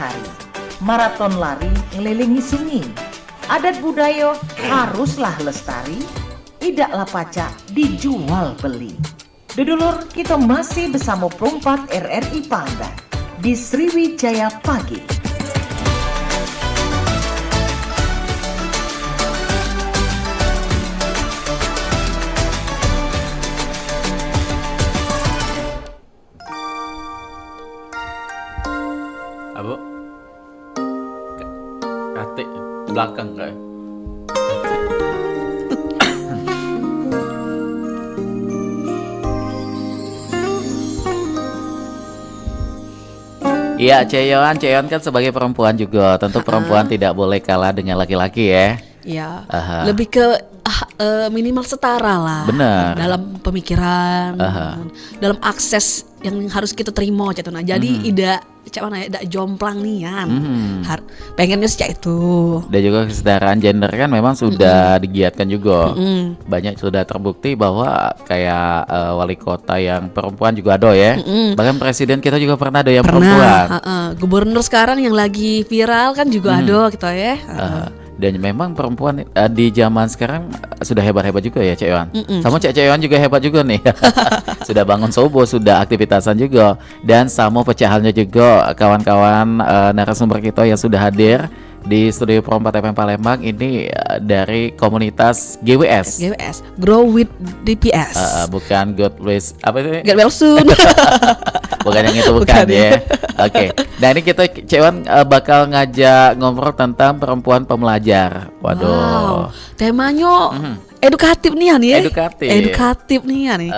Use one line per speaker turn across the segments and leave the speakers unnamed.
hari. Maraton lari ngelilingi sunyi. Adat budaya haruslah lestari. Idaklah pacak dijual beli. Dudulur, kita masih bersama Perompak RRI Pangda di Sriwijaya Pagi.
Abu, katik belakang kayak. Iya, Ceyon kan sebagai perempuan juga, tentu perempuan tidak boleh kalah dengan laki-laki ya.
Ya, lebih ke minimal setara lah.
Benar.
Dalam pemikiran, dalam akses yang harus kita terima gitu. Nah, jadi tidak jomplang nian. Pengennya sejak itu.
Dan juga kesetaraan gender kan memang sudah digiatkan juga. Banyak sudah terbukti bahwa kayak wali kota yang perempuan juga ada ya. Bahkan presiden kita juga pernah ada yang perempuan.
Gubernur sekarang yang lagi viral kan juga ada gitu ya.
Dan memang perempuan di zaman sekarang sudah hebat-hebat juga ya Cek Iwan. Sama Cek Iwan juga hebat juga nih. Sudah bangun subuh, sudah aktivitasan juga. Dan sama pecahannya juga kawan-kawan narasumber kita yang sudah hadir di studio Perompak FM Palembang ini dari komunitas GWS.
Grow with DPS.
Bukan God Bless apa itu?
Get well soon.
Bukan yang itu bukan ya. Oke. Nah ini kita Cewan bakal ngajak ngobrol tentang perempuan pembelajar. Waduh.
Wow. Temanya edukatif nih ya. Edukatif nih ya nih.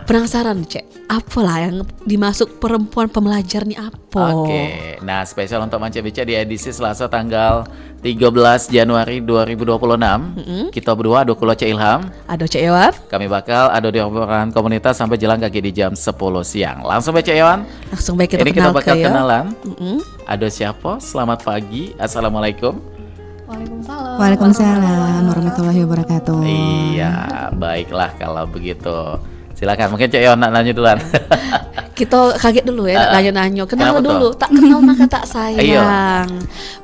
Penasaran Cek, apalah yang dimasuk perempuan pembelajar nih apa?
Oke. Nah spesial untuk Manca Bica di edisi Selasa tanggal 13 Januari 2026. Kita berdua ada kulo Cek Ilham,
ada Cek Iwan.
Kami bakal ada di obrolan komunitas sampai jalan kaki di jam 10 siang. Langsung baca Iwan.
Langsung baik kita
ini kita bakal
ya.
kenalan. Ada siapa? Selamat pagi. Assalamualaikum.
Waalaikumsalam warahmatullahi wabarakatuh.
Iya, baiklah kalau begitu. Silakan, mungkin Cek Iwan nak nanya duluan.
Kita kaget dulu ya, nanya-nanya. Kenal
Kenapa
dulu,
tuh?
tak kenal maka tak sayang.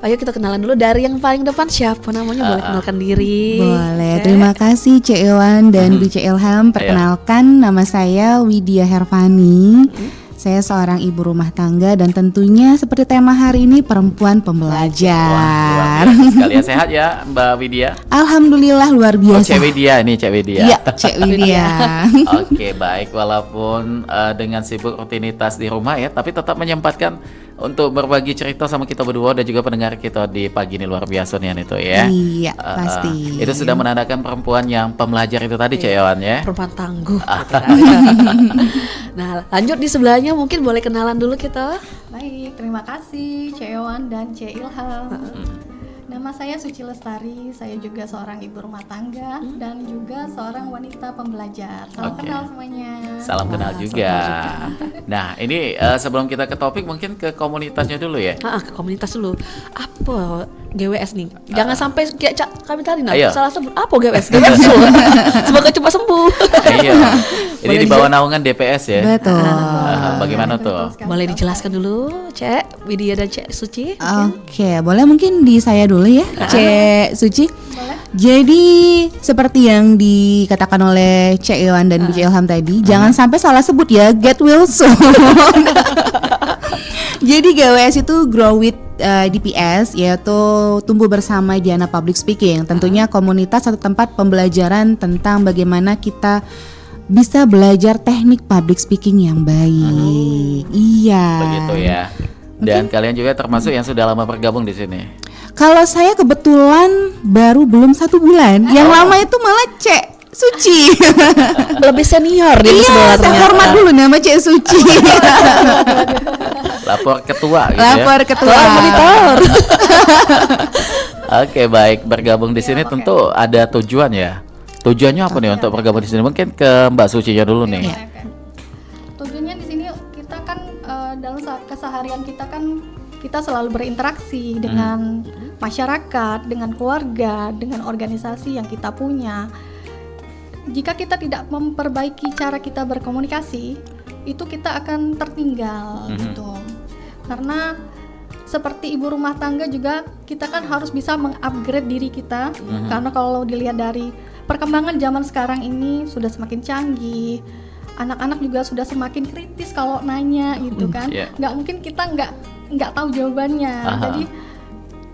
Ayo kita kenalan dulu dari yang paling depan siapa namanya, boleh kenalkan diri.
Boleh, terima kasih Cek Iwan dan Bu Cek Ilham. Perkenalkan, nama saya Widya Hervani. Saya seorang ibu rumah tangga dan tentunya seperti tema hari ini perempuan pembelajar.
Wah, sekalian sehat ya Mbak Widya.
Alhamdulillah luar biasa.
Cek Widya ini Cek Widya.
Iya, Cek Widya.
Oke, baik. Walaupun dengan sibuk rutinitas di rumah ya, tapi tetap menyempatkan untuk berbagi cerita sama kita berdua dan juga pendengar kita di pagi ini luar biasa nih itu ya.
Iya, pasti.
Itu sudah menandakan perempuan yang pembelajar itu tadi Cek Iwan ya.
Perempuan tangguh. Nah, lanjut di sebelahnya mungkin boleh kenalan dulu kita.
Baik, terima kasih Cek Iwan dan Cek Ilham. Nama saya Suci Lestari, saya juga seorang ibu rumah tangga dan juga seorang wanita pembelajar. Salam kenal semuanya.
Salam kenal juga. Nah, ini sebelum kita ke topik mungkin ke komunitasnya dulu ya.
Ke komunitas dulu. Apa GWS nih? Jangan sampai kayak kami tadi salah sebut. Apa GWS? GWS. Semoga cepat sembuh.
Iya. Ini di bawah naungan DPS ya.
Betul.
Bagaimana tuh?
Boleh dijelaskan dulu, Cek Widya dan Cek Suci?
Oke, boleh mungkin di saya dulu ya, Cek Suci.
Boleh.
Jadi seperti yang dikatakan oleh Cek Iwan dan Bu Cek Ilham tadi, jangan sampai salah sebut ya, get well soon. Jadi GWS itu Grow with DPS, yaitu tumbuh bersama Diana Public Speaking. Tentunya komunitas atau tempat pembelajaran tentang bagaimana kita bisa belajar teknik public speaking yang baik. Iya.
Begitu ya. Dan kalian juga termasuk yang sudah lama bergabung di sini.
Kalau saya kebetulan baru belum 1 bulan. Yang lama itu malah Cek Suci.
Lebih senior dia
Iya,
sebelah
saya
ternyata.
hormat dulu nama Cek Suci.
Lapor ketua gitu
Lapor
ya.
ketua.
Monitor.
Oke, baik. Bergabung di sini tentu ada tujuan ya. Tujuannya apa nih untuk bergabung di sini? Mungkin ke Mbak Sucinya dulu nih.
Tujuannya di sini kita kan dalam keseharian kita kan kita selalu berinteraksi dengan masyarakat, dengan keluarga, dengan organisasi yang kita punya. Jika kita tidak memperbaiki cara kita berkomunikasi, itu kita akan tertinggal gitu. Karena seperti ibu rumah tangga juga kita kan harus bisa mengupgrade diri kita, karena kalau dilihat dari perkembangan zaman sekarang ini sudah semakin canggih, anak-anak juga sudah semakin kritis kalau nanya gitu kan. Nggak mungkin kita nggak tahu jawabannya. Jadi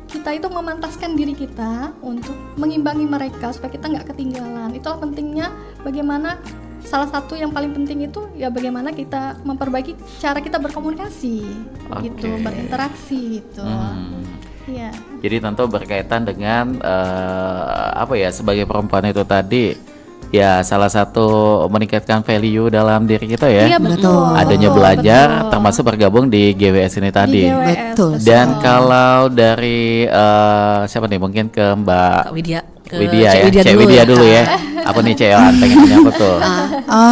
kita itu memantaskan diri kita untuk mengimbangi mereka supaya kita nggak ketinggalan. Itulah pentingnya bagaimana, salah satu yang paling penting itu ya bagaimana kita memperbaiki cara kita berkomunikasi, gitu, berinteraksi gitu. Iya.
Jadi tentu berkaitan dengan sebagai perempuan itu tadi ya salah satu meningkatkan value dalam diri kita ya.
Iya, betul.
Adanya belajar termasuk bergabung di GWS ini tadi.
Di GWS,
Betul.
Dan kalau dari siapa nih, mungkin ke Mbak
Widya.
Widya ya,
Widya
Cek
dulu
Widya
ya.
dulu ya. Apa nih Cek Yohan, pengen nanya apa tuh?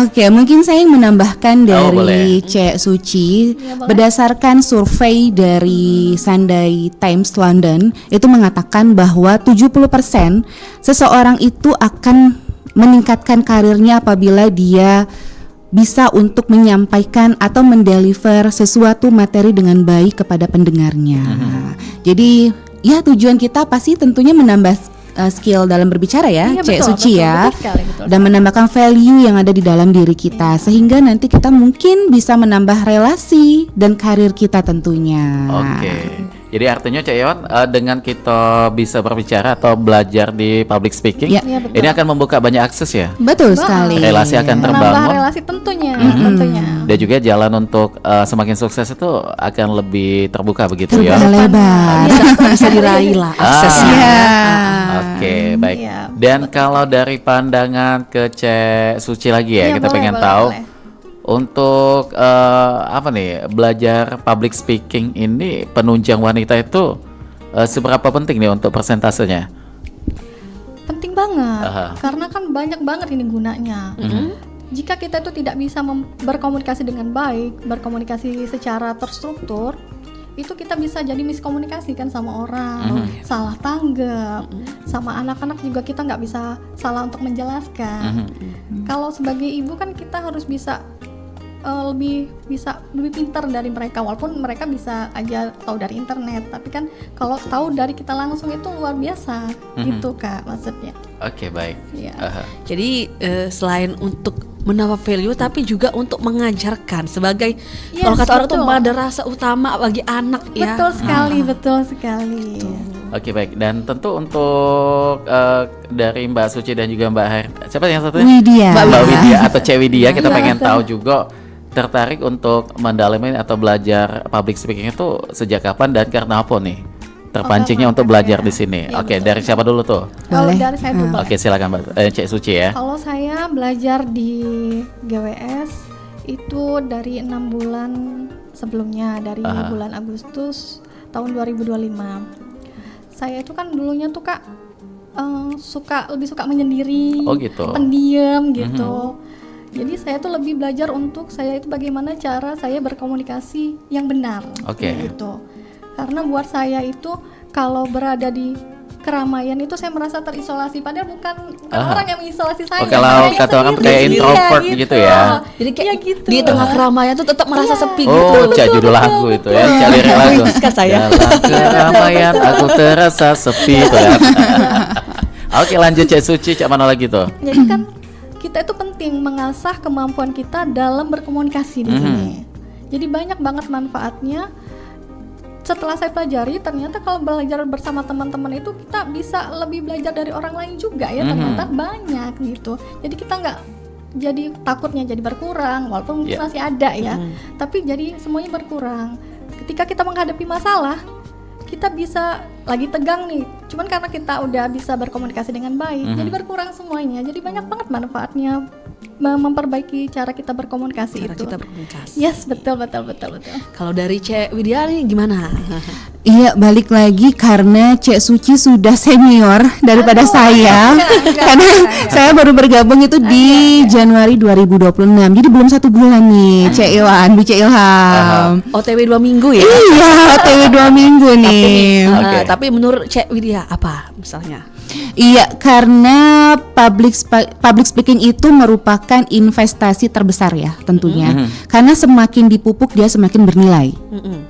Oke, mungkin saya menambahkan
boleh.
dari Cek Suci, berdasarkan survei dari Sunday Times London itu mengatakan bahwa 70% seseorang itu akan meningkatkan karirnya apabila dia bisa untuk menyampaikan atau mendeliver sesuatu materi dengan baik kepada pendengarnya. Jadi ya tujuan kita pasti tentunya menambah skill dalam berbicara ya,
Iya,
Cek
betul,
Suci
betul,
ya,
betul sekali, betul
dan menambahkan value yang ada di dalam diri kita, sehingga nanti kita mungkin bisa menambah relasi dan karir kita tentunya.
Oke. Jadi artinya Cek Yohan, dengan kita bisa berbicara atau belajar di public speaking,
Ya.
Iya, betul.
ini akan membuka banyak akses ya.
Betul
Wah.
sekali.
Relasi akan
Menambah
terbangun.
relasi tentunya.
Dan juga jalan untuk semakin sukses itu akan lebih terbuka begitu ya.
Terbuka lebar.
Bisa diraih lah aksesnya.
Iya.
Oke, baik.
Iya.
Dan kalau dari pandangan ke Cek Suci lagi ya,
Iya,
kita
boleh,
pengen
boleh,
tahu
boleh.
untuk belajar public speaking ini penunjang wanita itu seberapa penting nih untuk persentasenya?
Penting banget,
Aha.
karena kan banyak banget ini gunanya. Jika kita itu tidak bisa berkomunikasi dengan baik, berkomunikasi secara terstruktur, itu kita bisa jadi miskomunikasi kan sama orang, salah tanggap, sama anak-anak juga kita nggak bisa salah untuk menjelaskan. Kalau sebagai ibu kan kita harus bisa lebih pintar dari mereka, walaupun mereka bisa aja tahu dari internet, tapi kan kalau tahu dari kita langsung itu luar biasa, gitu Kak maksudnya.
Oke, baik.
Iya.
Aha.
Jadi selain untuk menambah value, tapi juga untuk mengajarkan sebagai
Yes,
kalau kata orang tuh
betul.
madrasah utama bagi anak ya.
Betul sekali, betul sekali.
Oke, baik. Dan tentu untuk dari Mbak Suci dan juga Mbak Har, siapa yang satunya?
Widya.
Mbak Widya atau Cek Widya, kita
Iya,
pengen
betul.
tahu juga tertarik untuk mendalami atau belajar public speaking itu sejak kapan dan karena apa nih? Terpancingnya untuk belajar di sini.
Iya,
Oke,
betul.
dari siapa dulu tuh?
Kalau
Boleh.
dari saya dulu.
Oke, silakan Mbak Cek Suci ya.
Kalau saya belajar di GWS itu dari 6 bulan sebelumnya, dari bulan Agustus tahun 2025. Saya itu kan dulunya tuh Kak lebih suka menyendiri,
Oh, gitu.
pendiam gitu. Jadi saya tuh lebih belajar untuk saya itu bagaimana cara saya berkomunikasi yang benar,
Oke.
gitu. Karena buat saya itu kalau berada di keramaian itu saya merasa terisolasi, padahal bukan orang yang mengisolasi saya.
Oh, kalau
saya
kata orang
sendiri.
kayak
Iya,
introvert gitu ya.
Jadi kayak
Iya, gitu.
di tengah keramaian tuh tetap merasa sepi gitu.
Oh, Cak judul lagu itu ya, Cak lirik lagu.
Kan saya.
Dalam keramaian aku terasa sepi itu ya. Oke, lanjut Cak Suci, Cak mana lagi tuh?
Jadi kan kita itu penting mengasah kemampuan kita dalam berkomunikasi di sini. Jadi banyak banget manfaatnya. Setelah saya pelajari, ternyata kalau belajar bersama teman-teman itu kita bisa lebih belajar dari orang lain juga ya. Ternyata banyak gitu. Jadi kita nggak jadi takutnya jadi berkurang, walaupun mungkin masih ada ya. Tapi jadi semuanya berkurang. Ketika kita menghadapi masalah, kita bisa lagi tegang nih, cuman karena kita udah bisa berkomunikasi dengan baik, jadi berkurang semuanya. Jadi banyak banget manfaatnya memperbaiki cara kita berkomunikasi
Cara
itu.
kita berkomunikasi.
Yes, betul.
Kalau dari Cek Widya nih gimana?
Iya, balik lagi karena Cek Suci sudah senior daripada saya. Karena saya baru bergabung itu di Januari 2026. Jadi belum 1 bulan nih, Cek Yohan, Bu Cek Ilham.
OTW 2 minggu ya.
Iya, OTW 2 minggu nih.
Oke.
Tapi menurut Cek Widya apa misalnya?
Iya, karena public speaking itu merupakan merupakan investasi terbesar ya tentunya. Karena semakin dipupuk dia semakin bernilai.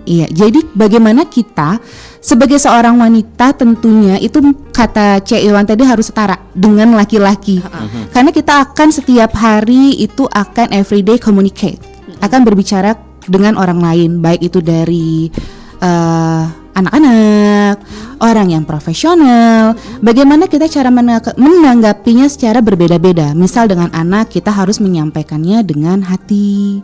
Iya, jadi bagaimana kita sebagai seorang wanita tentunya itu kata Cek Iwan tadi harus setara dengan laki-laki. Karena kita akan setiap hari itu akan everyday communicate, akan berbicara dengan orang lain, baik itu dari anak-anak, orang yang profesional. Bagaimana kita cara menanggapinya secara berbeda-beda. Misal dengan anak kita harus menyampaikannya dengan hati.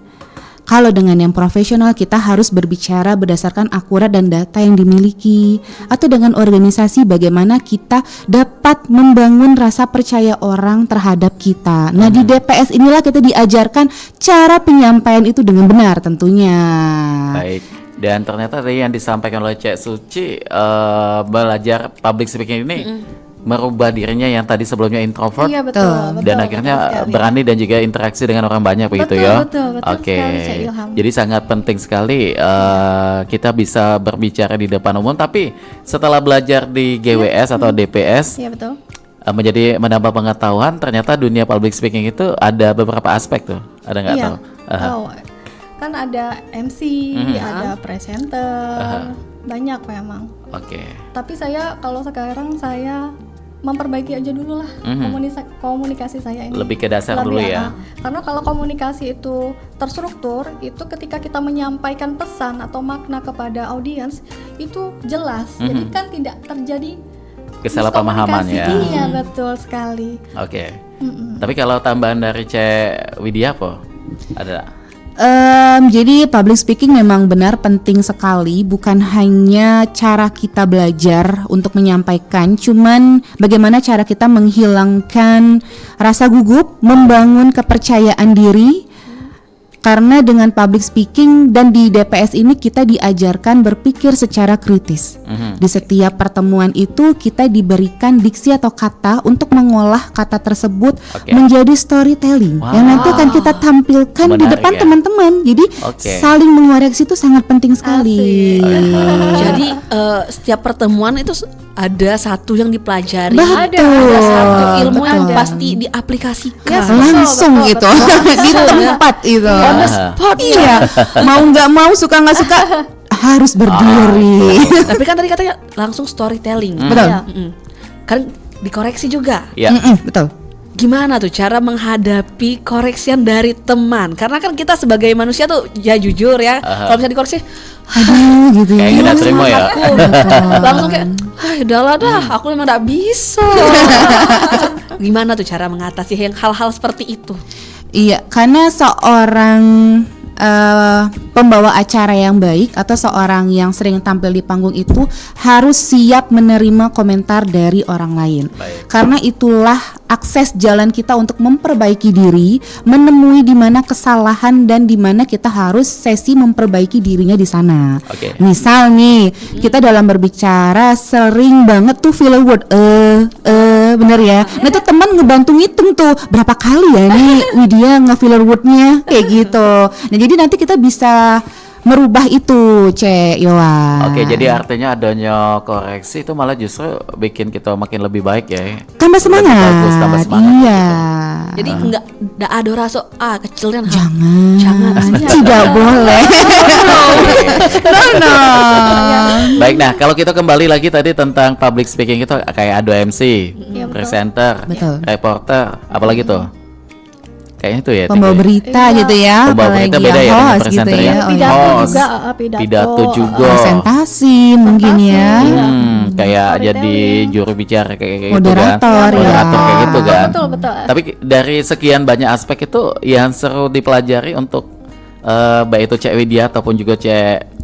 Kalau dengan yang profesional kita harus berbicara berdasarkan akurat dan data yang dimiliki. Atau dengan organisasi bagaimana kita dapat membangun rasa percaya orang terhadap kita. Nah di DPS inilah kita diajarkan cara penyampaian itu dengan benar tentunya.
Baik. Dan ternyata tadi yang disampaikan oleh Cek Suci, belajar public speaking ini merubah dirinya yang tadi sebelumnya introvert,
Iya betul.
dan akhirnya berani dan juga interaksi dengan orang banyak begitu ya.
Betul
Oke.
sekali, Cek Ilham.
Jadi sangat penting sekali kita bisa berbicara di depan umum. Tapi setelah belajar di GWS atau DPS,
Iya betul.
menjadi menambah pengetahuan, ternyata dunia public speaking itu ada beberapa aspek tuh. Ada nggak
Iya.
tahu?
Oh, kan ada MC, ada presenter, banyak memang.
Oke.
Tapi kalau sekarang saya memperbaiki aja dulu lah komunikasi saya ini.
Lebih ke dasar dulu ya.
Karena kalau komunikasi itu terstruktur, itu ketika kita menyampaikan pesan atau makna kepada audiens itu jelas. Jadi kan tidak terjadi
Kesalahpahaman ya.
miskomunikasi. Iya betul sekali.
Oke. Tapi kalau tambahan dari Cek Widya apa? Ada?
Jadi public speaking memang benar penting sekali, bukan hanya cara kita belajar untuk menyampaikan, cuman bagaimana cara kita menghilangkan rasa gugup, membangun kepercayaan diri. Karena dengan public speaking dan di DPS ini kita diajarkan berpikir secara kritis. Di setiap pertemuan itu kita diberikan diksi atau kata untuk mengolah kata tersebut menjadi storytelling yang nanti akan kita tampilkan di
Menarik
depan
ya.
teman-teman. Jadi saling mengoreksi itu sangat penting sekali.
Jadi setiap pertemuan itu ada satu yang dipelajari,
Betul,
ada satu ilmu yang
betul.
pasti diaplikasikan.
Langsung gitu di tempat itu.
On the spot.
Iya, mau nggak mau, suka nggak suka harus berdiri.
Tapi kan tadi katanya langsung storytelling.
Betul.
Kan dikoreksi juga.
Ya.
Betul.
Gimana tuh cara menghadapi koreksian dari teman? Karena kan kita sebagai manusia tuh ya jujur ya, kalau misalnya dikoreksi,
Aduh gitu ya.
Kayak nggak terima ya.
langsung kayak, udahlah dah, aku memang nggak bisa. Gimana tuh cara mengatasi hal-hal seperti itu?
Iya, karena seorang pembawa acara yang baik atau seorang yang sering tampil di panggung itu harus siap menerima komentar dari orang lain. Karena itulah akses jalan kita untuk memperbaiki diri, menemui di mana kesalahan dan di mana kita harus sesi memperbaiki dirinya di sana. Misal nih, kita dalam berbicara sering banget tuh filler word bener ya. Nah itu teman ngebantu ngitung tuh berapa kali ya nih Widya nge-filler wordnya kayak gitu. Nah jadi nanti kita bisa merubah itu, Cek Yohan.
Oke, jadi artinya adanya koreksi itu malah justru bikin kita makin lebih baik ya.
Tambah semangat.
Lebih bagus, tambah semangat.
Iya.
Jadi enggak ada rasa kecilnya.
Jangan. Tidak boleh. No.
Baik, nah kalau kita kembali lagi tadi tentang public speaking itu kayak ada MC, presenter,
Betul.
reporter, apalagi tuh? Kayaknya itu ya.
Pembawa berita gitu ya.
Pembawa berita
apalagi
beda ya dengan
host
presenter
gitu
ya.
ya. Oh,
Pidato
iya.
Host.
juga,
Pidato juga.
Presentasi mungkin ya.
Kayak jadi juru bicara kayak gitu kan.
Moderator, ya.
Moderator kayak gitu kan.
Betul.
Tapi dari sekian banyak aspek itu yang seru dipelajari untuk baik itu Cek Widya ataupun juga Cek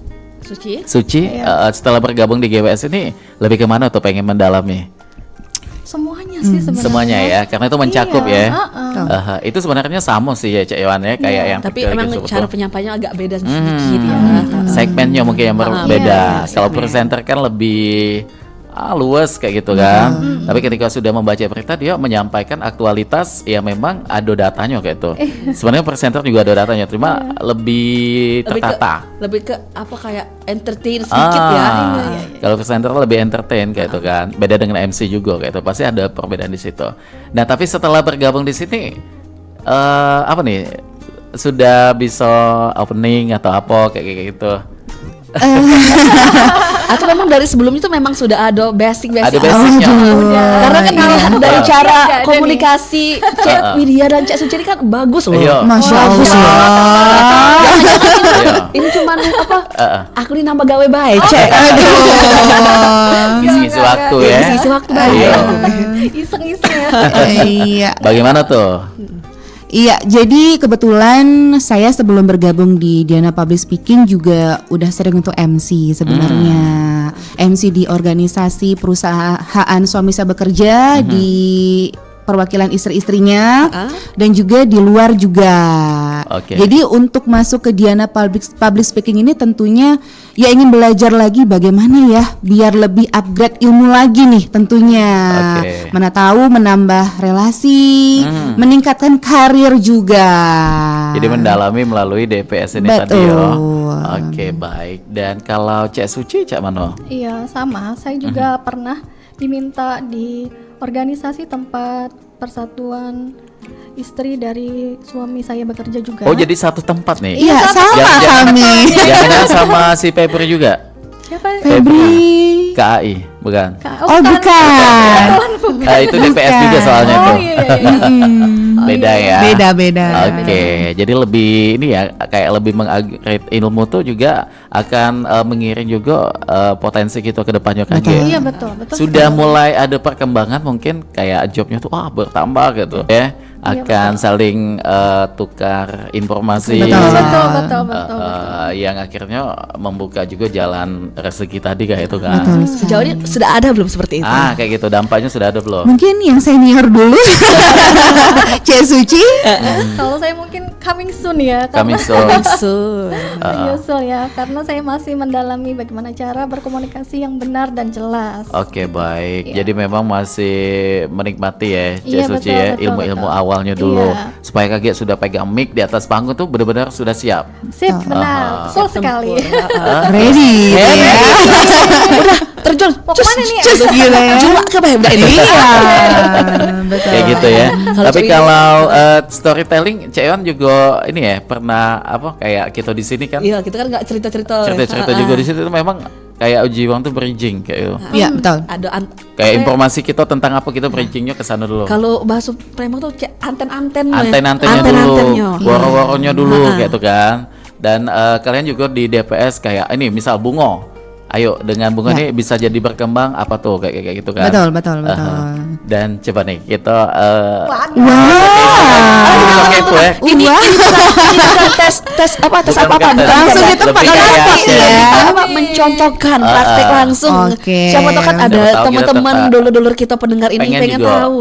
Suci setelah bergabung di GWS ini lebih kemana tuh pengen mendalami?
Semuanya sih sebenarnya.
Semuanya ya, karena itu mencakup
Iya,
ya. Itu sebenarnya sama sih ya Cek Iwan ya, kayak yang
Tapi
Victoria
emang
Gusukto.
cara penyampaiannya agak beda sedikit ya.
Segmennya mungkin yang berbeda. Kalau presenter kan lebih luas kayak gitu kan. Tapi ketika sudah membaca berita dia menyampaikan aktualitas ya memang ada datanya kayak itu. Sebenarnya presenter juga ada datanya, cuma lebih tertata.
Lebih ke apa kayak entertain sedikit ya.
Kalau presenter lebih entertain kayak itu kan. Beda dengan MC juga kayak itu. Pasti ada perbedaan di situ. Nah, tapi setelah bergabung di sini apa nih? Sudah bisa opening atau apa kayak gitu?
Atau memang dari sebelumnya itu memang sudah ada basic
Ada basicnya.
karena kan dari
Iya.
cara
Nggak ada
komunikasi Cek Widya dan Cek Suci ini kan bagus loh.
Iya.
Masya
Bagus.
Allah.
Iya.
Ini cuman apa? Aku ini nambah gawe baik, Cek.
Ngisi-ngisi waktu ya.
Ngisi waktu baik.
Iya.
Iseng-iseng ya.
Iya.
Bagaimana tuh?
Iya, jadi kebetulan saya sebelum bergabung di Diana Public Speaking juga udah sering untuk MC sebenarnya. MC di organisasi perusahaan suami saya bekerja di perwakilan istri-istrinya dan juga di luar juga.
Oke.
Jadi untuk masuk ke Diana Public Speaking ini tentunya ya ingin belajar lagi bagaimana ya biar lebih upgrade ilmu lagi nih tentunya.
Oke.
Mana tahu menambah relasi, meningkatkan karir juga.
Jadi mendalami melalui DPS ini tadi
Betul.
ya. Oke, baik. Dan kalau Cek Suci, Cak Mano?
Iya, sama. Saya juga pernah diminta di organisasi tempat persatuan istri dari suami saya bekerja juga.
Oh, jadi satu tempat nih?
Iya, sama
Jangan-jangan-
kami.
Jangan sama si Pepper juga?
Siapa?
Febri.
KAI, bukan?
Oh, bukan.
Itu DPS juga soalnya
Oh
tuh.
iya, iya.
Beda ya.
Beda-beda.
Oke, jadi lebih ini ya kayak lebih mengupgrade ilmu tuh juga akan mengiring juga potensi kita ke depannya kan. Ge?
Iya, betul, betul.
Sudah mulai ada perkembangan mungkin kayak jobnya tuh bertambah gitu ya. Akan saling tukar informasi.
Betul.
Betul.
Yang akhirnya membuka juga jalan rezeki tadi kayak itu kan.
Sejauh ini sudah ada belum seperti itu?
Kayak gitu dampaknya sudah ada belum?
Mungkin yang senior dulu. Cek Suci.
Kalau saya mungkin coming soon ya.
Kami
karena-
So,
Menyusul ya, karena saya masih mendalami bagaimana cara berkomunikasi yang benar dan jelas.
Oke, baik.
Iya.
Jadi memang masih menikmati ya Cek
Iya,
Suci
betul,
ya
betul,
ilmu-ilmu
betul.
awalnya dulu
Iya.
supaya kaget sudah pegang mic di atas panggung tuh benar-benar sudah siap.
Sip, benar, betul sekali.
Ready. Ya.
udah terjun.
Mau kemana nih?
Cus,
Gila ya.
Cuma ke Mbak ini.
Iya. Betul.
Kayak gitu ya.
Kalau
Tapi
Cek
kalau storytelling Cek Ewan juga ini ya pernah apa kayak kita di sini kan
Iya, kita kan nggak cerita-cerita.
cerita-cerita juga di situ tuh memang kayak uji uang tuh bridging kayak gitu.
Iya, betul.
Ada
Kayak informasi kita tentang apa kita bridgingnya ke sana dulu.
kalau bahasa Premang tuh anten-antennya.
Anten-antennya dulu, woro-woronya dulu kayak itu kan. Dan kalian juga di DPS kayak ini misal bungo. Ayo dengan bunga ini bisa jadi berkembang apa tuh kayak gitu kan.
Betul.
Dan coba nih kita
Wah.
itu ya.
Ini bukan tes apa
Bukan
apa
tes.
Langsung di tempat
Lebih kayak
langsung ya.
apa mencontohkan praktek langsung.
Oke.
Siapa tahu kan ada
Siapa tahu kita
teman-teman
tetap
dulur-dulur kita pendengar ini
pengen
pengen
juga,
tahu.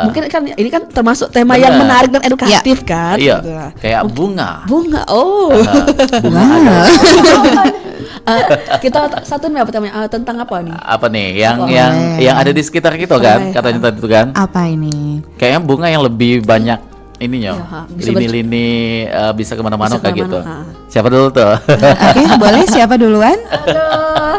Mungkin kan ini kan termasuk tema
Bener.
yang menarik dan edukatif kan.
Iya,
Gitu.
kayak bunga.
Bunga. Oh.
Bunga ada.
Kita satu nih apa namanya? Tentang apa nih?
Apa nih yang
Boleh.
yang ada di sekitar kita kan
Boleh.
katanya tadi itu kan.
Apa ini?
Kayaknya bunga yang lebih banyak ininya.
Iya, bisa
Lini-lini bisa kemana-mana
Bisa
kayak gitu.
kemana-mana.
Siapa dulu tuh?
Oke, boleh siapa duluan?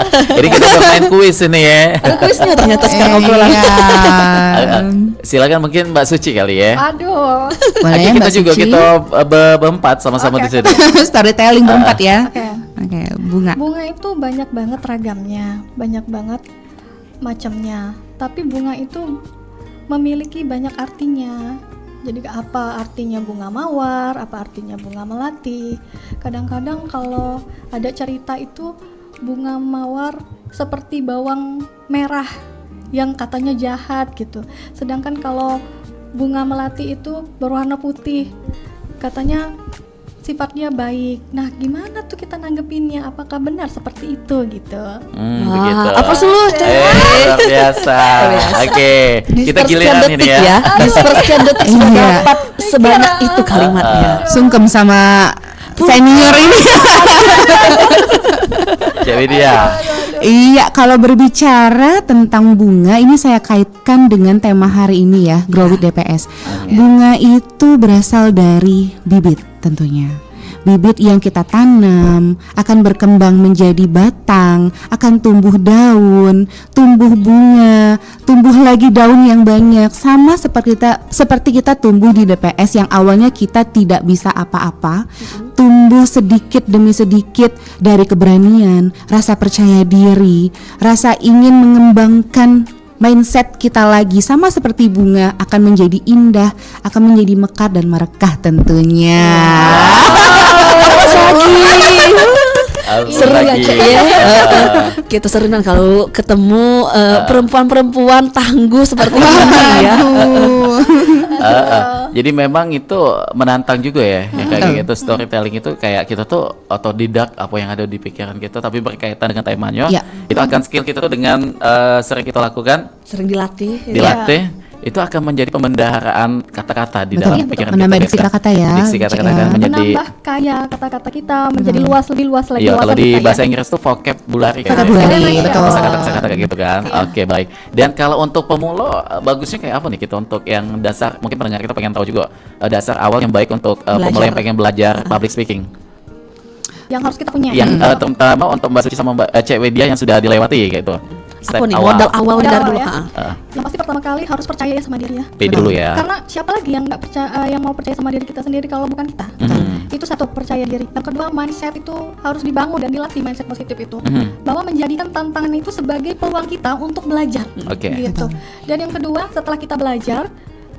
Jadi kita udah main kuis ini ya.
Ada kuisnya ternyata sekarang obrolan.
Iya.
Silakan mungkin Mbak Suci kali ya.
Aduh.
Boleh
Oke,
ya,
kita
Mbak
juga
Suci?
kita berempat sama-sama di sini.
Storytelling berempat ya.
Oke.
Oke, bunga.
Bunga itu banyak banget ragamnya, banyak banget macamnya. Tapi bunga itu memiliki banyak artinya. Jadi apa artinya bunga mawar, apa artinya bunga melati. Kadang-kadang kalau ada cerita itu bunga mawar seperti bawang merah yang katanya jahat gitu. Sedangkan kalau bunga melati itu berwarna putih, katanya sifatnya baik. Nah, gimana tuh kita nanggepinnya? Apakah benar seperti itu gitu?
Wah,
Begitu.
apa sih lu, Cek?
Luar biasa. Oke, kita giliran ini ya.
Di sepersekian detik sudah
Iya.
dapat sebanyak itu kalimatnya.
Sungkem sama senior ini.
Jadi dia.
Iya, kalau berbicara tentang bunga, ini saya kaitkan dengan tema hari ini ya, Grow with DPS. Bunga itu berasal dari bibit tentunya. bibit yang kita tanam akan berkembang menjadi batang, akan tumbuh daun, tumbuh bunga, tumbuh lagi daun yang banyak. Sama seperti kita tumbuh di DPS yang awalnya kita tidak bisa apa-apa, tumbuh sedikit demi sedikit dari keberanian, rasa percaya diri, rasa ingin mengembangkan mindset kita lagi, sama seperti bunga akan menjadi indah, akan menjadi mekar dan merekah tentunya.
Seru ya Cek ya. Kita serunan kalau ketemu perempuan-perempuan tangguh seperti ini ya.
Jadi memang itu menantang juga ya, yang kayak gitu. Storytelling itu kayak kita tuh otodidak, apa yang ada di pikiran kita tapi berkaitan dengan temanya. Itu akan skill kita tuh dengan sering kita lakukan,
Sering dilatih.
itu akan menjadi pembendaharaan kata-kata di
Betul,
dalam pikiran
menambah
kita.
diksi kata-kata ya.
Diksi kata-kata kan menjadi
menambah kaya kata-kata kita menjadi lebih luas lagi.
iya, kalau
wawasan
di
kita ya.
bahasa Inggris tuh vocabulary kan.
Vocabulary, betul.
Kata-kata kayak gitu kan. Oke, baik. Dan kalau untuk pemula bagusnya kayak apa nih kita untuk yang dasar, mungkin pendengar kita pengen tahu juga dasar awal yang baik untuk pemula yang pengen belajar public speaking.
Yang harus kita punya.
Yang terutama untuk Mbak Suci sama Mbak Cek Widya yang sudah dilewati kayak gitu.
Apa nih modal awal dari dulu?
Ya. Yang pasti pertama kali harus percaya ya sama diri ya.
Pede dulu ya.
Karena siapa lagi yang nggak percaya, yang mau percaya sama diri kita sendiri kalau bukan kita. Itu satu, percaya diri. Yang kedua, mindset itu harus dibangun dan dilatih, mindset positif itu. Bahwa menjadikan tantangan itu sebagai peluang kita untuk belajar. Gitu. Dan yang kedua, setelah kita belajar,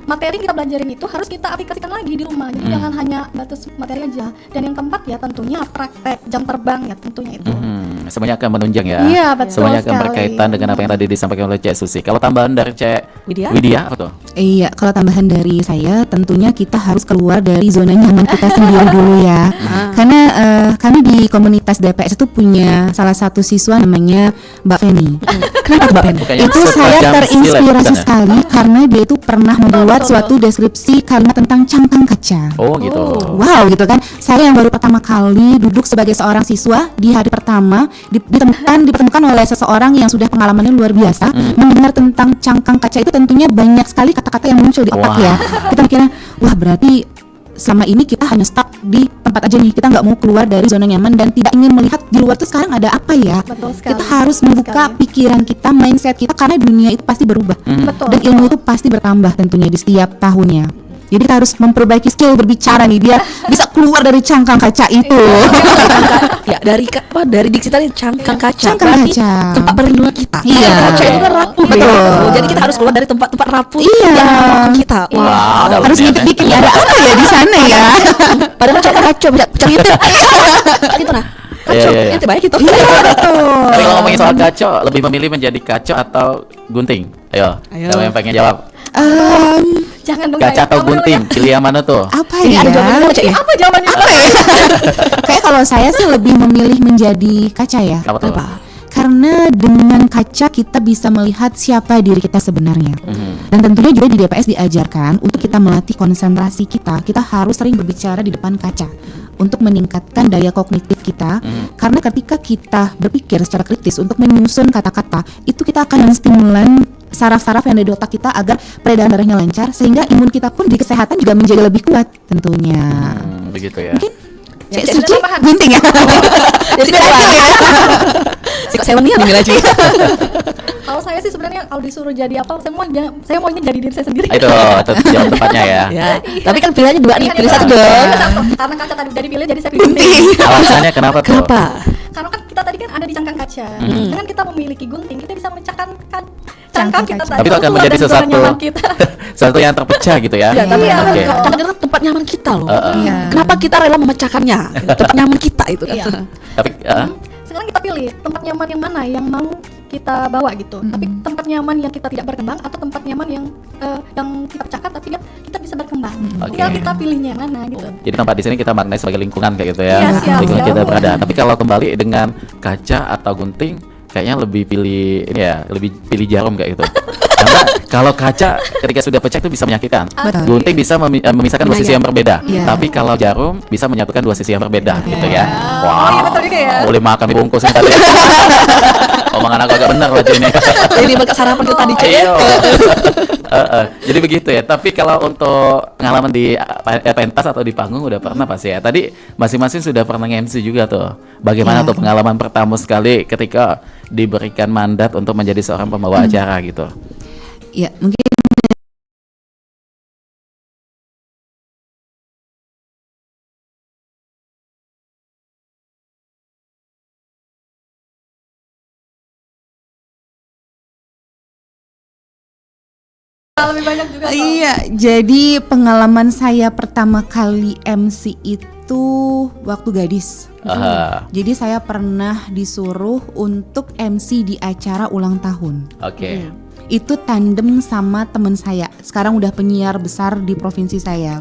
materi yang kita pelajarin itu harus kita aplikasikan lagi di rumah. Jadi jangan hanya batas materi aja. Dan yang keempat ya tentunya praktek, jam terbang ya tentunya itu.
Semuanya akan menunjang ya.
Iya, betul
Semuanya akan
sekali.
berkaitan dengan apa yang tadi disampaikan oleh Cek Susi. Kalau tambahan dari Cek Widya apa tuh?
Iya, kalau tambahan dari saya, tentunya kita harus keluar dari zona nyaman kita sendiri dulu ya. Karena kami di komunitas DPS itu punya salah satu siswa namanya Mbak Feni.
Kenapa Mbak Feni?
Bukannya
Itu
super
saya
jam
terinspirasi
skill ya,
sekali karena dia itu pernah membuat suatu deskripsi kalimat tentang cangkang kaca.
Oh gitu.
Wow gitu kan. Saya yang baru pertama kali duduk sebagai seorang siswa di hari pertama dipertemukan oleh seseorang yang sudah pengalamannya luar biasa, mendengar tentang cangkang kaca itu tentunya banyak sekali kata-kata yang muncul di otak ya. Kita mikirnya, wah berarti selama ini kita hanya stuck di tempat aja nih, kita nggak mau keluar dari zona nyaman dan tidak ingin melihat di luar tuh sekarang ada apa ya.
Betul sekali.
Kita harus membuka pikiran kita, mindset kita, karena dunia itu pasti berubah
Betul.
dan ilmu itu pasti bertambah tentunya di setiap tahunnya. Jadi kita harus memperbaiki skill berbicara nih biar bisa keluar dari cangkang kaca itu.
Ya dari diksi tadi cangkang kaca.
Cangkang
Berarti
kaca.
tempat perlindungan kita.
Iya.
Kaca itu kan rapuh.
Betul.
Ya. Jadi kita harus keluar dari tempat-tempat rapuh
Iya.
yang menyebabkan kita. Wah.
dalam
Harus
niat,
ngintip-ngintip ya, ada apa ya di sana ya.
Padahal cangkang kaca bisa ngintip. Gitu nah. Kaca,
Iya.
itu baik gitu.
Tapi kalau ngomongin soal kaco, lebih memilih menjadi kaco atau gunting? Ayo. Siapa yang pengen jawab?
Jangan dong
Kaca
kayak
atau
kamu dulu
gunting?
ya.
Pilih yang mana tuh?
Apa
Ini
ya?
ada jawabannya Cek ya?
Apa jawabannya?
Kayak kalau saya sih lebih memilih menjadi kaca ya.
Apa tuh?
Karena dengan kaca kita bisa melihat siapa diri kita sebenarnya. Dan tentunya juga di DPS diajarkan untuk kita melatih konsentrasi kita. Kita harus sering berbicara di depan kaca untuk meningkatkan daya kognitif kita. Karena ketika kita berpikir secara kritis untuk menyusun kata-kata, itu kita akan menstimulan saraf-saraf yang ada di otak kita agar peredaran darahnya lancar, sehingga imun kita pun di kesehatan juga menjadi lebih kuat tentunya.
Begitu ya.
Cek
Ya,
Suci
ada tambahan.
gunting ya.
Jadi beda ya. Sikok saya nih ambil aja.
Kalau saya sih sebenarnya kalau disuruh jadi apa, saya maunya jadi diri saya sendiri.
Itu jawab tepatnya ya.
Ya. Tapi kan pilihannya dua nih,
Iya,
pilih
iya.
satu dong.
Karena kaca tadi udah dipilih jadi saya pilih gunting.
Alasannya kenapa tuh?
Kenapa?
Karena kan kita tadi kan ada di cangkang kaca. Dengan kita memiliki gunting, kita bisa memecahkan cangkang kita tadi.
Tapi itu akan
keluar
menjadi
dari zona
sesuatu
nyaman kita.
sesuatu yang terpecah gitu ya.
Ya, tapi
Oke.
cangkang itu kan tempat nyaman kita loh.
Iya.
Kenapa kita rela memecahkannya? Tempat nyaman kita itu kan.
Iya.
Tapi
Sekarang kita pilih tempat nyaman yang mana yang mau kita bawa gitu. Tapi tempat nyaman yang kita tidak berkembang atau tempat nyaman yang kita pecahkan tapi kita bisa berkembang.
Oke.
Tinggal kita pilihnya yang mana gitu.
jadi tempat di sini kita maknai sebagai lingkungan kayak gitu ya.
Iya, siap,
Lingkungan
siap.
kita berada. Tapi kalau kembali dengan kaca atau gunting, kayaknya lebih pilih ini ya, lebih pilih jarum kayak gitu. Karena kalau kaca ketika sudah pecah itu bisa menyakitkan.
Betul.
Gunting bisa memisahkan dua sisi yang berbeda.
Iya.
Tapi kalau jarum bisa menyatukan dua sisi yang berbeda gitu ya.
Oh, iya, betul juga ya.
Boleh makan dibungkus ini tadi. Omongan aku agak benar berarti ini.
Ini bakal sarapan itu tadi, Cek.
Iya. Jadi begitu ya. Tapi kalau untuk pengalaman di pentas atau di panggung udah pernah pasti ya. Tadi masing-masing sudah pernah MC juga tuh. Bagaimana
Ya.
tuh pengalaman pertama sekali ketika diberikan mandat untuk menjadi seorang pembawa acara gitu?
Ya, mungkin
Lebih banyak juga. Pak.
iya, jadi pengalaman saya pertama kali MC itu waktu gadis.
Aha.
Jadi saya pernah disuruh untuk MC di acara ulang tahun.
Oke.
Itu tandem sama teman saya. Sekarang udah penyiar besar di provinsi saya.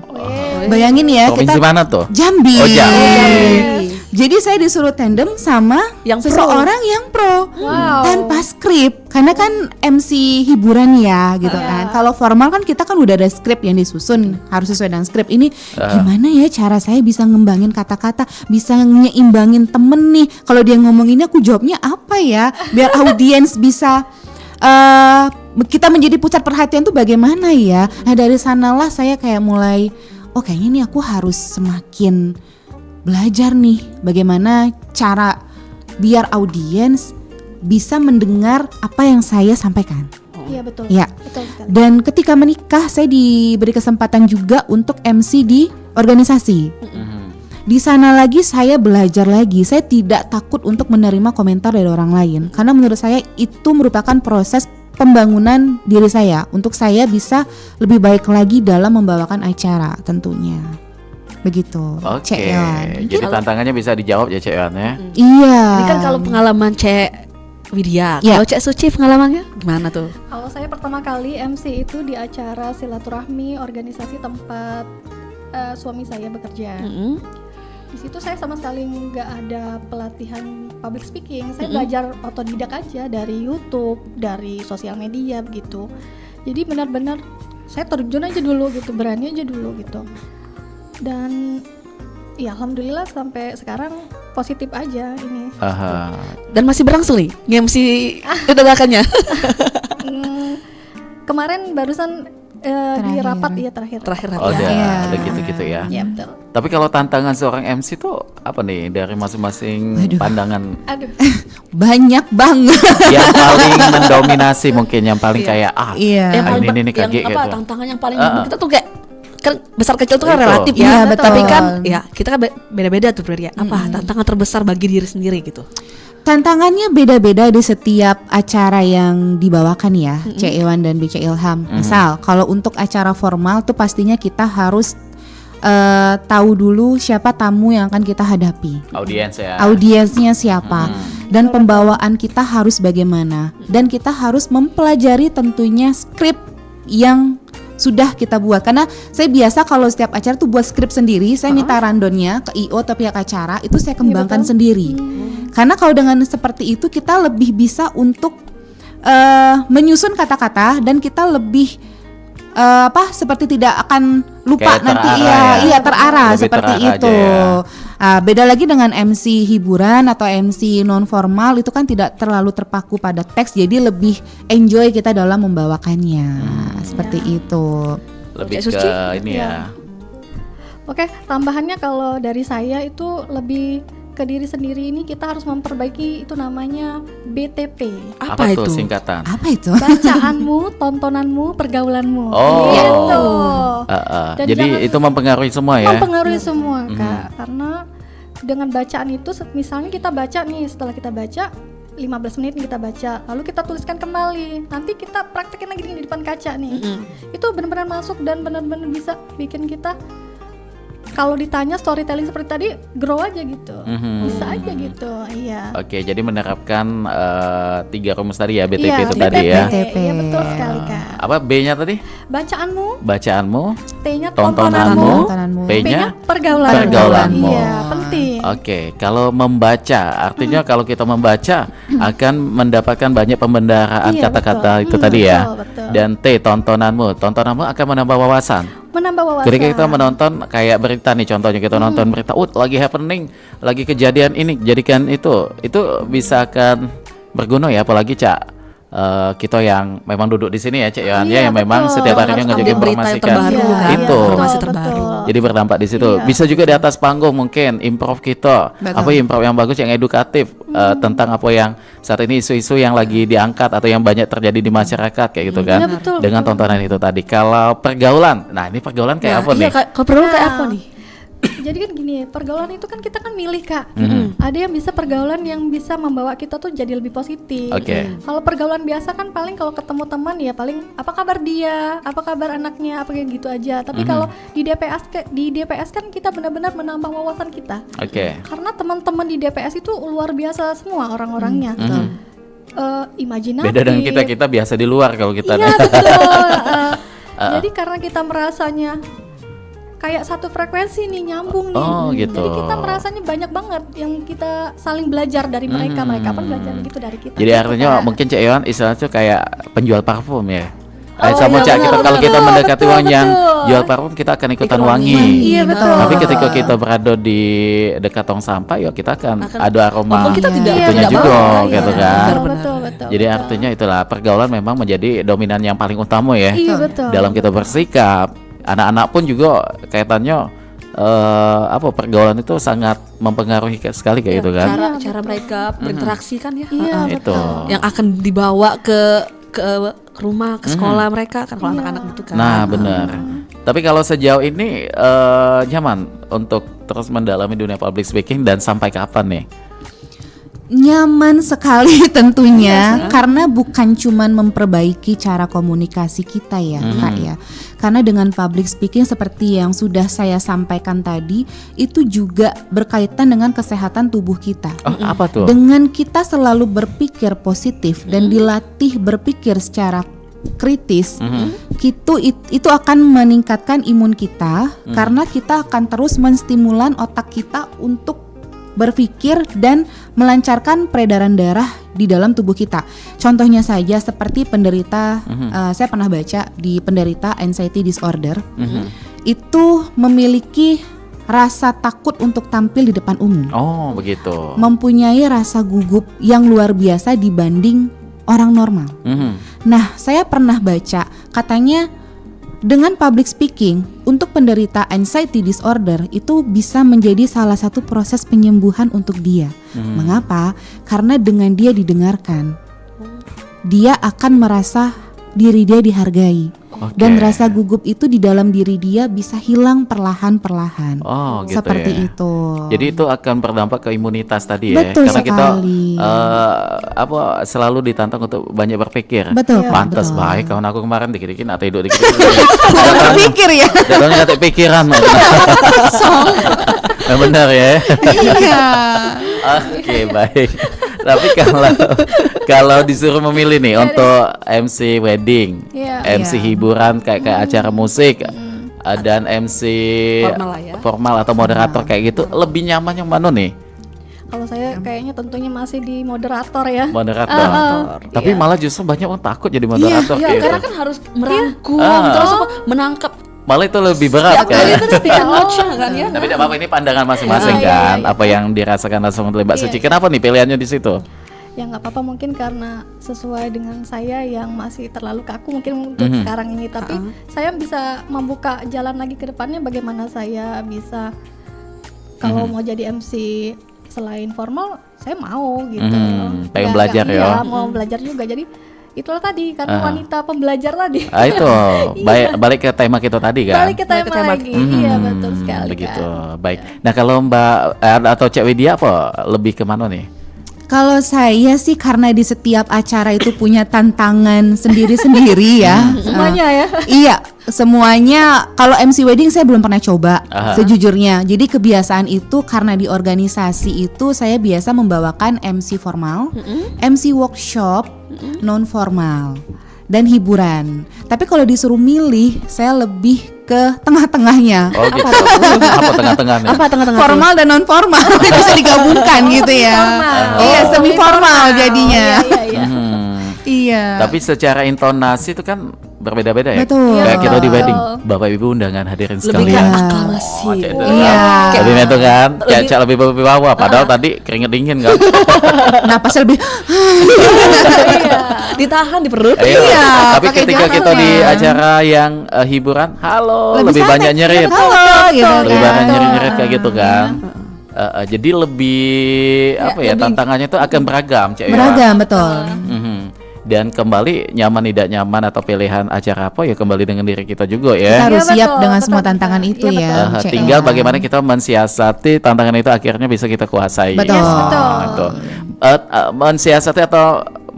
Bayangin ya,
Provinsi
kita
mana tuh?
Jambi.
Oh, Jambi.
Jadi saya disuruh tandem sama
Yang pro.
seseorang yang pro.
Wow.
Tanpa skrip. Karena kan MC hiburan ya gitu kan. Kalau formal kan kita kan udah ada skrip yang disusun, harus sesuai dengan skrip. Ini gimana ya cara saya bisa ngembangin kata-kata, bisa nyeimbangin temen nih. Kalau dia ngomong ini aku jawabnya apa ya? Biar audiens bisa kita menjadi pusat perhatian tuh bagaimana ya? Nah dari sanalah saya kayak mulai, oh kayaknya nih aku harus semakin belajar nih bagaimana cara biar audiens bisa mendengar apa yang saya sampaikan.
Iya betul.
Ya.
Betul sekali.
Dan ketika menikah saya diberi kesempatan juga untuk MC di organisasi. Di sana lagi saya belajar lagi. Saya tidak takut untuk menerima komentar dari orang lain karena menurut saya itu merupakan proses pembangunan diri saya untuk saya bisa lebih baik lagi dalam membawakan acara tentunya. Begitu.
Oke.
Cek Yohan.
Jadi tantangannya bisa dijawab ya Cek Yohan ya.
Iya.
Ini kan kalau pengalaman Cek Widya,
Ya.
kalau Cek Suci pengalamannya gimana tuh?
Kalau saya pertama kali MC itu di acara silaturahmi organisasi tempat suami saya bekerja. Di situ saya sama sekali nggak ada pelatihan public speaking. Saya belajar otodidak aja dari YouTube, dari sosial media begitu. Jadi benar-benar saya terjun aja dulu gitu, berani aja dulu gitu. Dan ya alhamdulillah sampai sekarang positif aja ini.
Aha.
Dan masih berlangsung nih nge-MC ledakannya.
Kemarin barusan di
Terakhir.
rapat ya terakhir.
Terakhir
Oh,
ya.
ada gitu-gitu ya.
Ya betul.
Tapi kalau tantangan seorang MC tuh apa nih dari masing-masing pandangan
Aduh.
Banyak banget.
yang paling mendominasi mungkin yang paling kayak
Iya.
Yang paling
ini kaget
yang
gitu.
tantangan yang paling kita tuh kayak kan besar kecil tuh kan
Itu.
relatif
Iya,
ya,
betul.
tapi kan ya kita kan beda-beda tuh berarti ya. Apa tantangan terbesar bagi diri sendiri gitu?
Tantangannya beda-beda di setiap acara yang dibawakan ya, Cek Iwan dan BC Ilham. Misal, kalau untuk acara formal tuh pastinya kita harus tahu dulu siapa tamu yang akan kita hadapi.
audiens ya.
Audiensnya siapa dan pembawaan kita harus bagaimana. Dan kita harus mempelajari tentunya skrip yang sudah kita buat. Karena saya biasa kalau setiap acara tuh buat skrip sendiri, saya minta randonnya ke IO atau pihak acara, itu saya kembangkan sendiri. Karena kalau dengan seperti itu kita lebih bisa untuk menyusun kata-kata dan kita lebih seperti tidak akan lupa
Kayak
nanti
terarah ya.
iya terarah
Lebih
seperti
terarah aja
itu.
ya.
Beda lagi dengan MC hiburan atau MC non formal itu kan tidak terlalu terpaku pada teks, jadi lebih enjoy kita dalam membawakannya seperti itu.
Lebih
Cek Suci?
ke ini ya.
Oke, tambahannya kalau dari saya itu lebih ke diri sendiri ini kita harus memperbaiki itu namanya BTP.
Apa
Apa
tuh
itu?
singkatan?
Apa itu?
Bacaanmu, tontonanmu, pergaulanmu.
Oh.
Gitu. Dan
Jadi
jangan
itu mempengaruhi semua ya.
mempengaruhi semua, Kak. Karena dengan bacaan itu misalnya kita baca nih, setelah kita baca 15 menit kita baca, lalu kita tuliskan kembali. Nanti kita praktekin lagi di depan kaca nih. Itu benar-benar masuk dan benar-benar bisa bikin kita kalau ditanya storytelling seperti tadi grow aja gitu. Bisa aja gitu. Iya.
Oke, jadi menerapkan 3 rumus tadi ya BTP
Iya,
itu tadi ya.
BTP.
Iya betul sekali, Kak.
Apa B-nya tadi?
Bacaanmu,
Bacaanmu,
T-nya
tontonanmu,
Tontonanmu.
P-nya
pergaulanmu.
pergaulanmu.
Iya, penting.
Oke, kalau membaca, artinya kalau kita membaca akan mendapatkan banyak pembendaharaan
Iya,
kata-kata
betul.
itu tadi ya.
Betul.
Dan T, tontonanmu akan menambah wawasan.
Menambah wawasan.
Ketika kita menonton kayak berita nih, contohnya kita nonton berita, lagi happening, lagi kejadian ini, jadikan itu bisa akan berguna ya, apalagi Cak. Kita yang memang duduk di sini ya Cak Yohan ya,
Iya,
yang memang
betul.
setiap harinya
Harus
ngejagain
update berita
informasi
yang
kan.
terbaru
Iya,
kan,
Itu.
informasi
betul,
terbaru.
betul.
Jadi berdampak di situ.
Iya.
Bisa juga di atas panggung mungkin improv kita.
Betul.
Apa improv yang bagus, yang edukatif tentang apa yang saat ini isu-isu yang lagi diangkat atau yang banyak terjadi di masyarakat kayak gitu kan.
Iya, betul,
Dengan
betul.
tontonan itu tadi. Kalau pergaulan. Nah, ini pergaulan kayak apa nih?
Iya, kalau pergaulan kayak apa nih?
Jadi kan gini, pergaulan itu kan kita kan milih Kak. Ada yang bisa pergaulan yang bisa membawa kita tuh jadi lebih positif.
Oke.
Kalau pergaulan biasa kan paling kalau ketemu teman ya paling apa kabar dia, apa kabar anaknya, apa kayak gitu aja. Tapi kalau di DPS kan kita benar-benar menambah wawasan kita.
Oke.
Karena teman-teman di DPS itu luar biasa semua orang-orangnya. Imajinatif.
Beda dengan kita biasa di luar kalau kita.
Iya betul. Jadi karena kita merasanya kayak satu frekuensi nih, nyambung nih.
Oh, gitu.
Jadi kita merasanya banyak banget yang kita saling belajar dari mereka. Mereka pun belajar gitu dari kita.
Jadi artinya mungkin Cak Yohan istilahnya tuh kayak penjual parfum ya. Sama
iya,
Cak,
betul,
kalau kita
betul,
mendekati
betul,
orang yang
betul.
jual parfum, kita akan ikutan
Ikut
wangi.
wangi.
Iya, betul.
Tapi ketika kita berada di dekat tong sampah, ya kita akan ada aroma
Walaupun kita tidak
itunya
tidak
juga
bawa,
gitu
iya.
kan.
Benar.
Betul.
Jadi artinya itulah pergaulan memang menjadi dominan yang paling utama ya
Iya betul.
dalam kita bersikap. Anak-anak pun juga kaitannya pergaulan itu sangat mempengaruhi sekali kayak gitu kan.
Cara mereka berinteraksi kan ya.
Iya
Itu.
Yang akan dibawa ke rumah, ke sekolah mereka kan kalau anak-anak itu kan.
Nah benar. Tapi kalau sejauh ini nyaman untuk terus mendalami dunia public speaking dan sampai kapan nih?
Nyaman sekali tentunya, karena bukan cuman memperbaiki cara komunikasi kita ya Kak ya. Karena dengan public speaking seperti yang sudah saya sampaikan tadi, itu juga berkaitan dengan kesehatan tubuh kita.
Oh, apa tuh?
Dengan kita selalu berpikir positif dan dilatih berpikir secara kritis, itu akan meningkatkan imun kita, karena kita akan terus menstimulan otak kita untuk berpikir dan melancarkan peredaran darah di dalam tubuh kita. Contohnya saja seperti penderita, saya pernah baca di penderita anxiety disorder, itu memiliki rasa takut untuk tampil di depan umum.
Oh begitu.
Mempunyai rasa gugup yang luar biasa dibanding orang normal. Nah, saya pernah baca katanya dengan public speaking untuk penderita anxiety disorder itu bisa menjadi salah satu proses penyembuhan untuk dia. Mengapa? Karena dengan dia didengarkan, dia akan merasa diri dia dihargai. Dan rasa gugup itu di dalam diri dia bisa hilang perlahan-perlahan.
Oh gitu
seperti
ya.
itu.
Jadi itu akan berdampak ke imunitas tadi ya.
Betul
Karena
sekali.
kita selalu ditantang untuk banyak berpikir.
Betul, Pak,
Pantas
betul.
baik kawan aku kemarin dikit-dikit atau hidup dikit.
Berpikir ya.
Jadinya kata pikiran. Benar ya.
Iya.
Oke baik. Tapi kalau disuruh memilih nih untuk MC wedding,
Iya.
MC hiburan kayak acara musik, dan MC
Formal lah ya.
formal atau moderator kayak gitu, lebih nyaman yang mana nih?
Kalau saya kayaknya tentunya masih di moderator ya.
Moderator. Tapi malah justru banyak orang takut jadi moderator
Iya,
kayak
karena
gitu.
kan harus merangkum,
Ah.
terus menangkap
Malah itu lebih berat
kali
kan.
itu speaker notes-nya kan ya.
Tapi tidak apa-apa, ini pandangan masing-masing
Iya,
kan.
iya.
Apa yang dirasakan langsung oleh Mbak
Iya,
Suci.
iya.
Kenapa nih pilihannya di situ?
Ya nggak apa-apa, mungkin karena sesuai dengan saya yang masih terlalu kaku mungkin untuk sekarang ini. Tapi saya bisa membuka jalan lagi ke depannya, bagaimana saya bisa kalau mau jadi MC selain formal, saya mau gitu.
pengen
Nggak-
belajar
nggak-
ya.
iya, mau belajar juga. Jadi itulah tadi karena wanita pembelajar tadi.
Itu balik ke tema kita tadi kan.
Balik ke tema lagi. Iya betul sekali.
Begitu.
Kak.
Baik. Nah, kalau Mbak atau Cak Widya apa lebih kemana nih?
Kalau saya sih karena di setiap acara itu punya tantangan sendiri-sendiri ya.
Semuanya ya.
Iya, semuanya. Kalau MC wedding saya belum pernah coba sejujurnya. Jadi kebiasaan itu karena di organisasi itu saya biasa membawakan MC formal, MC workshop, non formal dan hiburan. Tapi kalau disuruh milih, saya lebih ke tengah-tengahnya.
Oh gitu. Apa tengah-tengahnya?
Apa tengah-tengah?
Formal dan non formal bisa digabungkan gitu ya.
formal.
Iya, semi formal jadinya.
Iya.
Hmm.
Iya.
Tapi secara intonasi itu kan berbeda-beda ya.
Betul.
Kayak kita di
Betul.
wedding, Bapak Ibu undangan hadirin
Lebih
sekalian.
ke aklamasi.
Oh, gitu.
Iya.
Lebih mentu kan,
Lebih-
kayak lebih bawah. Padahal tadi keringet dingin kan.
Napasnya lebih
Ditahan di perut.
Iya. Tapi
pakai
ketika
jarum
kita di
ya.
acara yang hiburan, halo, lebih
santai.
banyak nyerit.
Halo gitu
Lebih
kan.
banyak nyeret-nyeret kayak gitu kan. Jadi lebih apa ya,
lebih-
tantangannya itu akan beragam, Cek Yola.
Beragam betul.
Mhm. Dan kembali nyaman tidak nyaman atau pilihan acara apa ya kembali dengan diri kita juga
Kita
ya.
harus
Iya,
siap
betul,
dengan
betul,
semua
betul.
tantangan itu
Iya,
ya.
betul.
Cek
Tinggal
Ella.
bagaimana kita mensiasati tantangan itu akhirnya bisa kita kuasai.
Betul.
Yes, betul.
Gitu. Mensiasati atau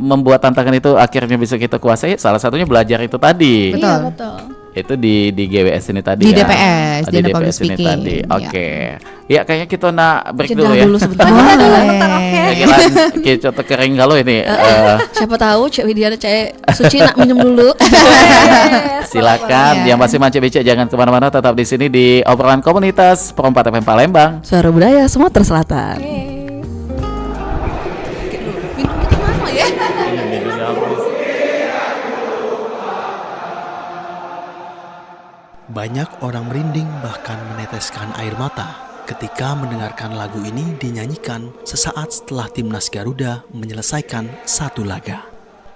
membuat tantangan itu akhirnya bisa kita kuasai, salah satunya belajar itu tadi.
Betul.
Iya, betul.
Itu di GWS ini tadi
Di
ya.
DPS,
Oh, di
Diana Public
DPS ini
Speaking.
tadi.
Iya.
Oke. Ya kayaknya kita nak break
Jeda
dulu ya.
dulu sebentar.
Kira kita kering kalau ini.
Siapa tahu Cek Widiana, Cek Suci nak minum dulu.
Silakan.
Iya.
Yang masih mancing becek jangan kemana-mana, tetap di sini di obrolan komunitas Perempat FM Palembang.
Suara budaya Sumatera Selatan. Minum kita mana ya?
Banyak orang merinding bahkan meneteskan air mata ketika mendengarkan lagu ini dinyanyikan sesaat setelah timnas Garuda menyelesaikan satu laga.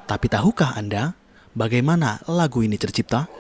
Tapi tahukah Anda bagaimana lagu ini tercipta?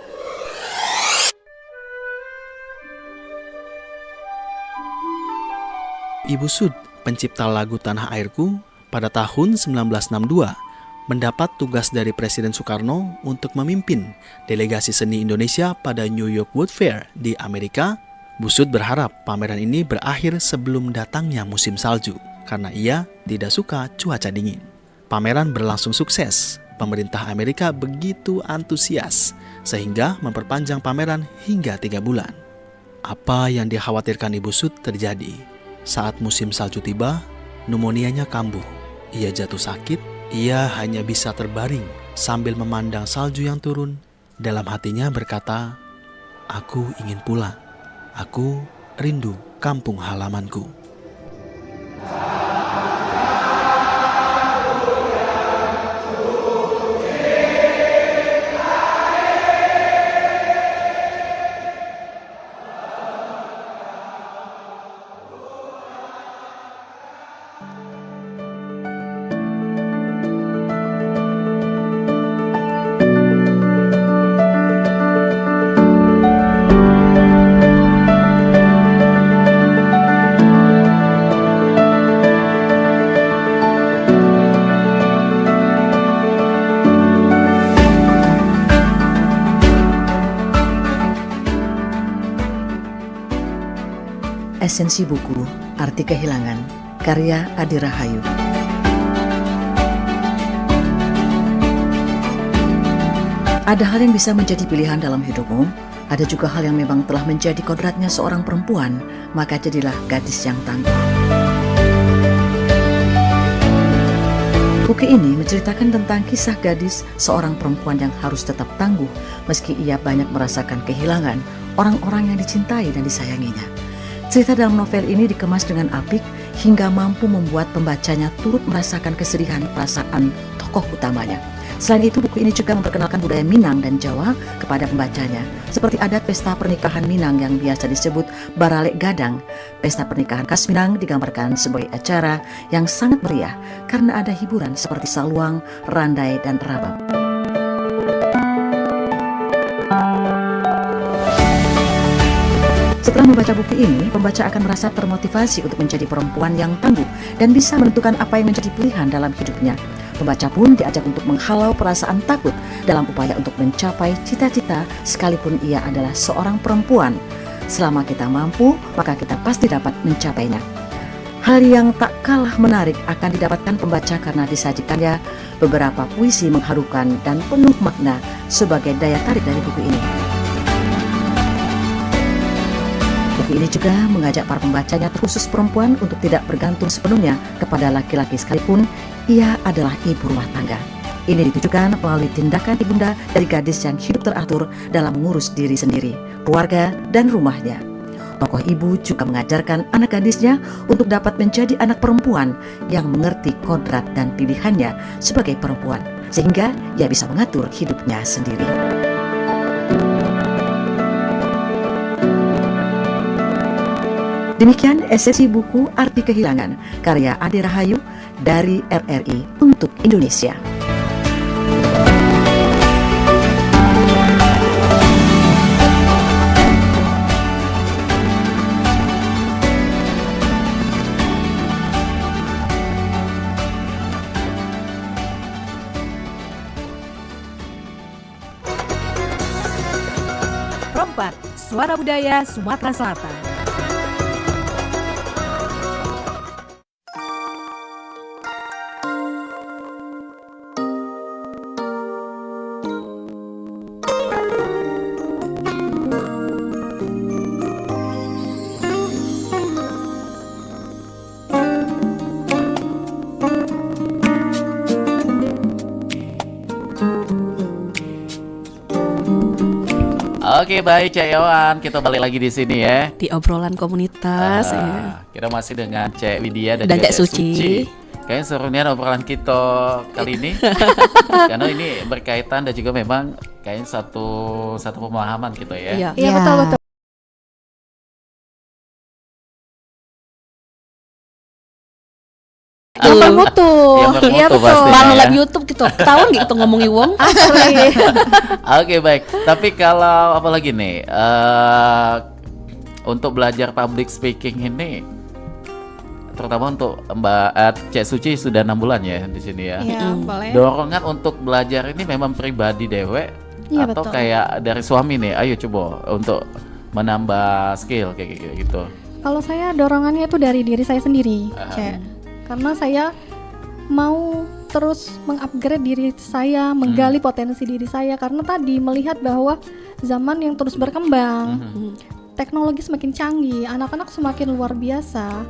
Ibu Sud, pencipta lagu Tanah Airku, pada tahun 1962 mendapat tugas dari Presiden Soekarno untuk memimpin delegasi seni Indonesia pada New York World Fair di Amerika. Bu Sud berharap pameran ini berakhir sebelum datangnya musim salju karena ia tidak suka cuaca dingin. Pameran berlangsung sukses. Pemerintah Amerika begitu antusias sehingga memperpanjang pameran hingga 3 bulan. Apa yang dikhawatirkan Ibu Sud terjadi. Saat musim salju tiba, pneumonianya kambuh. Ia jatuh sakit. Ia hanya bisa terbaring sambil memandang salju yang turun. Dalam hatinya berkata, "Aku ingin pulang. Aku rindu kampung halamanku."
Esensi buku, Arti Kehilangan, karya Adi Rahayu. Ada hal yang bisa menjadi pilihan dalam hidupmu, ada juga hal yang memang telah menjadi kodratnya seorang perempuan, maka jadilah gadis yang tangguh. Buku ini menceritakan tentang kisah gadis seorang perempuan yang harus tetap tangguh meski ia banyak merasakan kehilangan orang-orang yang dicintai dan disayanginya. Cerita dalam novel ini dikemas dengan apik hingga mampu membuat pembacanya turut merasakan kesedihan perasaan tokoh utamanya. Selain itu, buku ini juga memperkenalkan budaya Minang dan Jawa kepada pembacanya, seperti adat pesta pernikahan Minang yang biasa disebut Baralek Gadang. Pesta pernikahan khas Minang digambarkan sebagai acara yang sangat meriah karena ada hiburan seperti saluang, randai, dan rabab. Setelah membaca buku ini, pembaca akan merasa termotivasi untuk menjadi perempuan yang tangguh dan bisa menentukan apa yang menjadi pilihan dalam hidupnya. Pembaca pun diajak untuk menghalau perasaan takut dalam upaya untuk mencapai cita-cita sekalipun ia adalah seorang perempuan. Selama kita mampu, maka kita pasti dapat mencapainya. Hal yang tak kalah menarik akan didapatkan pembaca karena disajikannya beberapa puisi mengharukan dan penuh makna sebagai daya tarik dari buku ini. Buku ini juga mengajak para pembacanya terkhusus perempuan untuk tidak bergantung sepenuhnya kepada laki-laki sekalipun ia adalah ibu rumah tangga. Ini ditujukan melalui tindakan ibunda dari gadis yang hidup teratur dalam mengurus diri sendiri, keluarga, dan rumahnya. Tokoh ibu juga mengajarkan anak gadisnya untuk dapat menjadi anak perempuan yang mengerti kodrat dan pilihannya sebagai perempuan, sehingga ia bisa mengatur hidupnya sendiri. Demikian esensi buku Arti Kehilangan karya Ade Rahayu dari RRI untuk Indonesia.
Rompak, Suara Budaya Sumatera Selatan.
Oke, baik Cek Yohan, kita balik lagi di sini ya.
Di obrolan komunitas ya.
Kita masih dengan Cek Widya dan
Dan
juga
Cek Suci.
Kayaknya seru nih obrolan kita kali ini. Karena ini berkaitan dan juga memang kayaknya satu pemahaman gitu ya.
Iya.
Iya, betul. Yang bermutu.
Yang bermutu
Iya, betul.
pasti.
Baru
ya.
live YouTube gitu. Ketahuan gitu ngomongin wong.
Asli.
Oke, baik. Tapi kalau apa lagi nih? Untuk belajar public speaking ini, terutama untuk Mbak Cek Suci sudah 6 bulan ya di sini ya.
Iya, boleh.
Dorongan untuk belajar ini memang pribadi dewe
Iya,
atau
betul.
kayak dari suami nih? Ayo coba untuk menambah skill kayak gitu.
Kalau saya dorongannya itu dari diri saya sendiri, Cek. Karena saya mau terus mengupgrade diri saya, menggali potensi diri saya. Karena tadi melihat bahwa zaman yang terus berkembang, teknologi semakin canggih, anak-anak semakin luar biasa.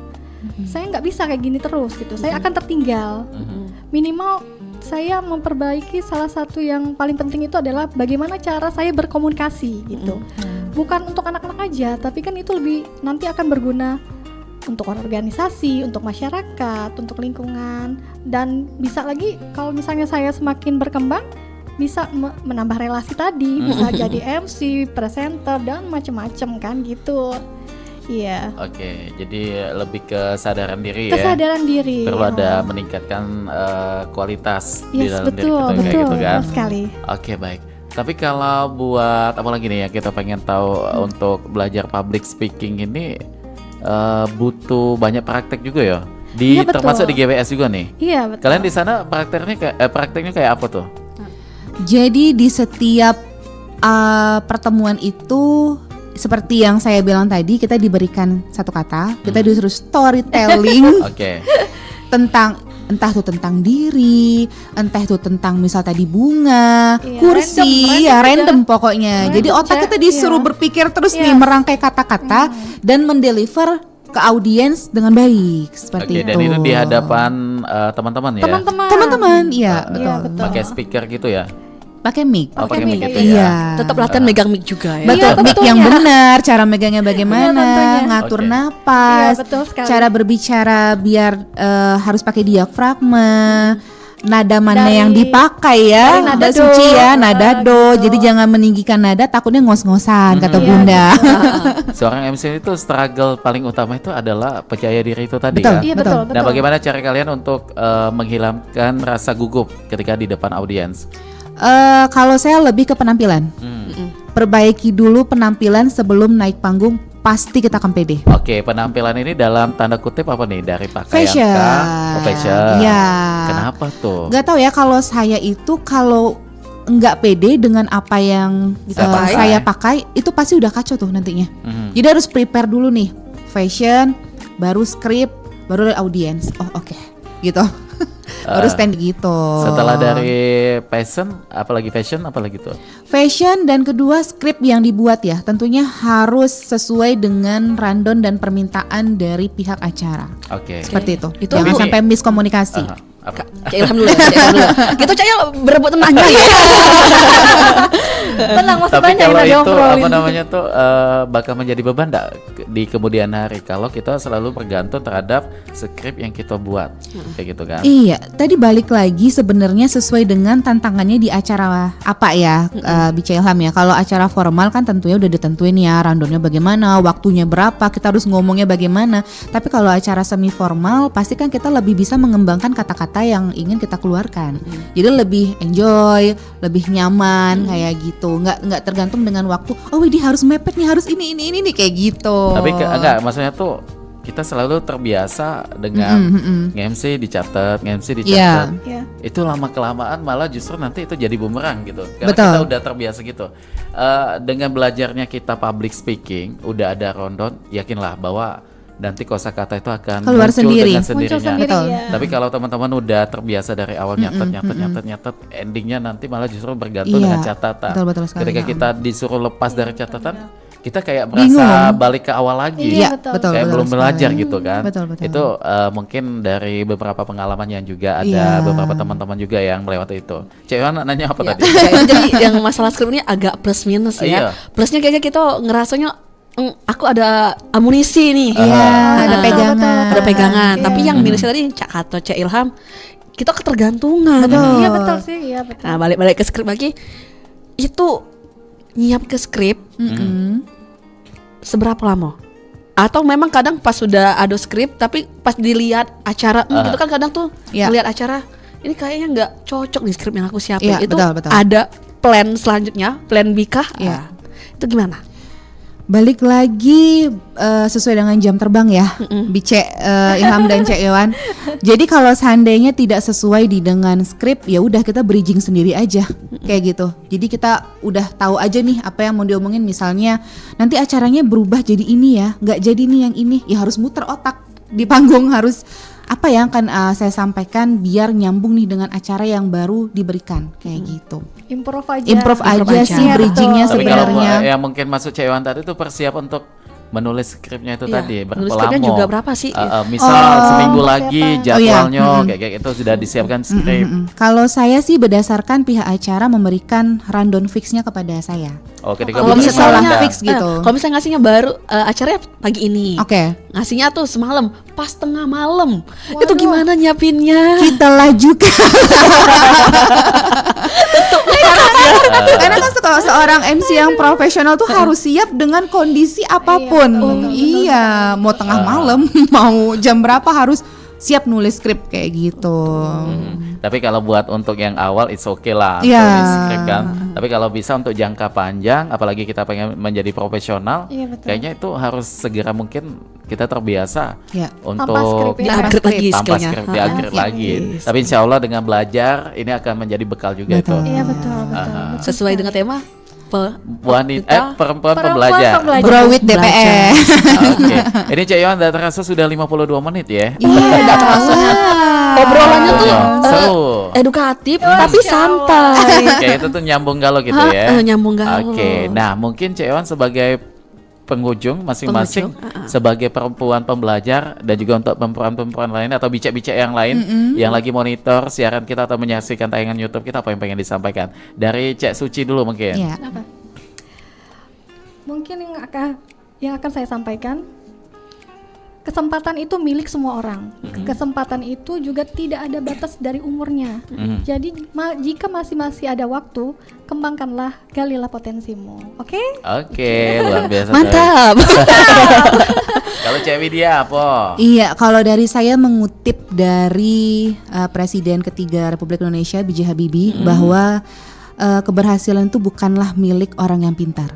Saya nggak bisa kayak gini terus gitu. Saya akan tertinggal. Minimal saya memperbaiki salah satu yang paling penting itu adalah bagaimana cara saya berkomunikasi gitu. Bukan untuk anak-anak aja, tapi kan itu lebih nanti akan berguna untuk organisasi, untuk masyarakat, untuk lingkungan, dan bisa lagi kalau misalnya saya semakin berkembang bisa menambah relasi tadi, bisa jadi MC, presenter dan macam-macam kan gitu. Iya.
Oke, jadi lebih kesadaran diri ya.
Kesadaran diri.
Perlu ada meningkatkan kualitas di
Yes,
dalam diri
betul,
kita kayak
betul,
gitu kan.
betul sekali.
Oke, baik. Tapi kalau buat apa lagi nih yang kita pengen tahu untuk belajar public speaking ini butuh banyak praktek juga ya.
Iya, betul.
Termasuk di GWS juga nih.
Iya, betul.
Kalian di sana prakteknya kayak apa tuh?
Jadi di setiap pertemuan itu seperti yang saya bilang tadi, kita diberikan satu kata, kita disuruh storytelling
Oke.
tentang entah itu tentang diri, entah itu tentang misal tadi bunga,
Iya,
kursi, random pokoknya. Jadi
Random,
otak
Cek.
kita disuruh
Iya.
berpikir terus
Yes.
nih, merangkai kata-kata dan mendeliver ke audiens dengan baik seperti
Oke, dan itu di hadapan teman-teman ya.
teman-teman, iya
Iya,
betul.
betul.
Pakai speaker gitu ya.
Pakai mic.
Oh, pakai mic gitu
Iya.
ya.
Tetap latihan megang mic juga ya.
Betul,
Iya,
mic
tentunya.
yang benar, cara megangnya bagaimana,
tentunya.
ngatur
Oke.
napas,
Iya, betul sekali.
cara berbicara biar harus pakai diafragma, nada mana
Dari-
yang dipakai ya,
dari nada
Mbak
do.
Suci ya, nada do.
Gitu.
Jadi jangan meninggikan nada, takutnya ngos-ngosan kata
Iya,
Bunda.
Seorang MC itu struggle paling utama itu adalah percaya diri itu tadi
Betul.
kan.
Iya,
Betul.
betul.
Nah, bagaimana cara kalian untuk menghilangkan rasa gugup ketika di depan audiens?
Kalau saya lebih ke penampilan, perbaiki dulu penampilan sebelum naik panggung, pasti kita akan pede.
Oke, penampilan ini dalam tanda kutip apa nih? Dari pakaian
Fashion.
kah? Oh, fashion.
Iya.
Kenapa tuh?
Gak tahu ya, kalau saya itu kalau nggak pede dengan apa yang
Dipakai.
saya pakai, itu pasti udah kacau tuh nantinya.
Mhm.
Jadi harus prepare dulu nih, fashion, baru script, baru audience. Oh oke, gitu. Baru stand gitu.
Setelah dari fashion, apalagi tuh?
Fashion dan kedua script yang dibuat ya, tentunya harus sesuai dengan rundown dan permintaan dari pihak acara.
Oke.
Seperti itu.
Itu
Jangan
ini-
sampai miskomunikasi.
Apa?
Cek Ilham dulu ya, Cek Ilham dulu. Gitu Cek ya berebut tenangnya ya.
Tenang, masih
Tapi
banyak yang
kalau
udah
itu
diobrolin.
apa namanya tuh bakal menjadi beban enggak di kemudian hari kalau kita selalu bergantung terhadap skrip yang kita buat kayak gitu kan?
Iya, tadi balik lagi sebenarnya sesuai dengan tantangannya di acara apa ya, Bica Ilham ya. Kalau acara formal kan tentunya udah ditentuin ya rundownnya bagaimana, waktunya berapa, kita harus ngomongnya bagaimana. Tapi kalau acara semi formal pasti kan kita lebih bisa mengembangkan kata-kata yang ingin kita keluarkan. Jadi lebih enjoy, lebih nyaman kayak gitu. Nggak tergantung dengan waktu. Oh, Widi harus mepet nih, harus ini kayak gitu.
Tapi enggak, maksudnya tuh kita selalu terbiasa dengan nge-MC dicatat, nge-MC dicatat.
Iya.
Itu lama kelamaan malah justru nanti itu jadi bumerang gitu. Karena
Betul.
kita udah terbiasa gitu. Dengan belajarnya kita public speaking, udah ada rundown, yakinlah bahwa nanti kosakata itu akan
Keluar
muncul
sendiri.
dengan
Muncul
sendirinya.
sendiri
Betul.
ya.
Tapi kalau teman-teman udah terbiasa dari awal nyatet, endingnya nanti malah justru bergantung
Iya,
dengan catatan.
betul sekali.
Ketika kita disuruh lepas dari catatan, kita kayak merasa
Bingung.
balik ke awal lagi.
Iya,
betul.
betul.
Kayak belum
sekali.
belajar gitu kan.
Betul.
Itu mungkin dari beberapa pengalaman yang juga ada
Iya.
beberapa teman-teman juga yang melewati itu. Cewek nanya apa
Ya,
tadi?
jadi yang masalah skrip ini agak plus minus
Iya.
ya. Plusnya kayaknya kita ngerasanya aku ada amunisi nih.
Iya, ada
Ah,
pegangan.
ada pegangan.
Iya.
Tapi yang minusnya tadi Cak Kato, Cak Ilham, kita ketergantungan.
Iya betul sih, iya betul.
Nah, balik ke skrip lagi. Itu nyiap ke skrip seberapa lama? Atau memang kadang pas sudah ada skrip tapi pas dilihat acara gitu kan kadang tuh
Iya.
lihat acara ini kayaknya nggak cocok nih skrip yang aku siapin.
Iya,
Itu
betul.
ada plan selanjutnya, plan B kah?
Iya.
Itu gimana?
Balik lagi sesuai dengan jam terbang ya, Bice, Ilham dan Cek Iwan. Jadi kalau seandainya tidak sesuai dengan skrip, ya udah kita bridging sendiri aja, kayak gitu. Jadi kita udah tahu aja nih apa yang mau diomongin. Misalnya nanti acaranya berubah jadi ini ya, nggak jadi nih yang ini, ya harus muter otak di panggung, harus apa yang akan saya sampaikan biar nyambung nih dengan acara yang baru diberikan, kayak gitu.
Improve aja.
Improve aja
aja.
sih
Iya,
bridgingnya
betul.
Tapi kalau
sebenarnya.
yang mungkin masuk Cewan tadi itu persiap untuk menulis skripnya itu
Iya,
tadi
menulis
berapa
skripnya
lama?
juga berapa sih?
Misal seminggu lagi
persiapan.
jadwalnya
Oh, iya.
kayak itu sudah disiapkan skrip.
Kalau saya sih berdasarkan pihak acara memberikan rundown fixnya kepada saya.
Oh, ketika
Kalau
Jadi
benar-benar
misalnya
ada.
fix gitu.
Kalau misalnya ngasihnya baru acaranya pagi ini.
Oke.
Ngasihnya tuh semalam, pas tengah malam. Itu gimana nyiapinnya?
Kita lajukan. Karena kan kalau seorang MC yang profesional tuh harus siap dengan kondisi apapun. Iya, mau tengah malam, mau jam berapa harus siap nulis skrip kayak gitu.
Tapi kalau buat untuk yang awal it's okay lah
Iya.
tulis skrip kan. Tapi kalau bisa untuk jangka panjang, apalagi kita pengen menjadi profesional,
Iya, betul.
kayaknya itu harus segera mungkin kita terbiasa
Ya.
Tanpa
untuk
skrip ya.
Di-upgrade lagi
tanpa
skillnya.
skrip di-upgrade
Ah,
lagi.
yes.
Tapi insya Allah dengan belajar ini akan menjadi bekal juga
Betul.
itu.
Iya betul.
Sesuai dengan tema
Perempuan
Perempuan
pembelajar.
pembelajar.
Grow with DPS.
Oke. Ini Cek Yohan udah terasa sudah 52 menit ya.
Iya, nggak terasa. Obrolannya tuh
seru.
edukatif tapi santai.
Kayak itu tuh nyambung galau gitu ya.
Nyambung galau.
Oke. Nah, mungkin Cek Yohan sebagai penghujung masing-masing sebagai perempuan pembelajar dan juga untuk perempuan-perempuan lain atau bicak-bicak yang lain yang lagi monitor siaran kita atau menyaksikan tayangan YouTube kita, apa yang pengen disampaikan? Dari Cek Suci dulu mungkin.
Iya.
Apa? Mungkin yang akan saya sampaikan, kesempatan itu milik semua orang. Kesempatan itu juga tidak ada batas dari umurnya. Jadi jika masih ada waktu, kembangkanlah, galilah potensimu. Oke?
Oke, luar biasa.
Mantap.
Kalau Cek Widya apa?
Iya, kalau dari saya mengutip dari Presiden ketiga Republik Indonesia B.J. Habibie bahwa keberhasilan itu bukanlah milik orang yang pintar,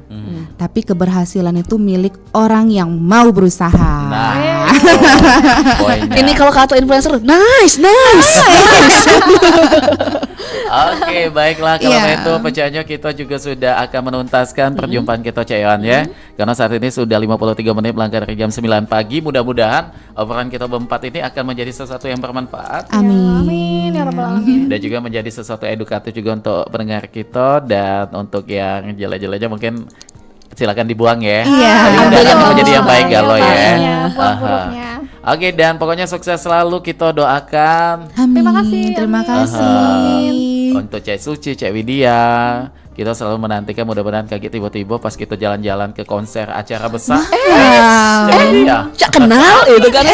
tapi keberhasilan itu milik orang yang mau berusaha.
Nah, poinnya.
Ini kalau kata influencer, nice.
Oke, baiklah kalau
Iya.
itu pecahannya kita juga sudah akan menuntaskan perjumpaan kita Cek Yohan ya. Karena saat ini sudah 53 menit melangkah dari jam 9 pagi. Mudah-mudahan obrolan kita berempat ini akan menjadi sesuatu yang bermanfaat
Amin.
Ya rabbal alamin.
dan juga menjadi sesuatu edukatif juga untuk pendengar kita, dan untuk yang jelek-jeleknya mungkin silakan dibuang ya.
Iya.
Tapi
Ambil
udah
yang
akan menjadi yang baik
Yang
galau ya.
baiknya, buang
Aha.
buruknya.
Oke, dan pokoknya sukses selalu kita doakan.
Amin.
Terima kasih,
Terima
amin.
kasih.
Oh Untuk Cek Suci, Cek Widya, kita selalu menantikan, mudah-mudahan kaget tiba-tiba pas kita jalan-jalan ke konser acara besar. Cek Widya.
Cak kenal itu kan.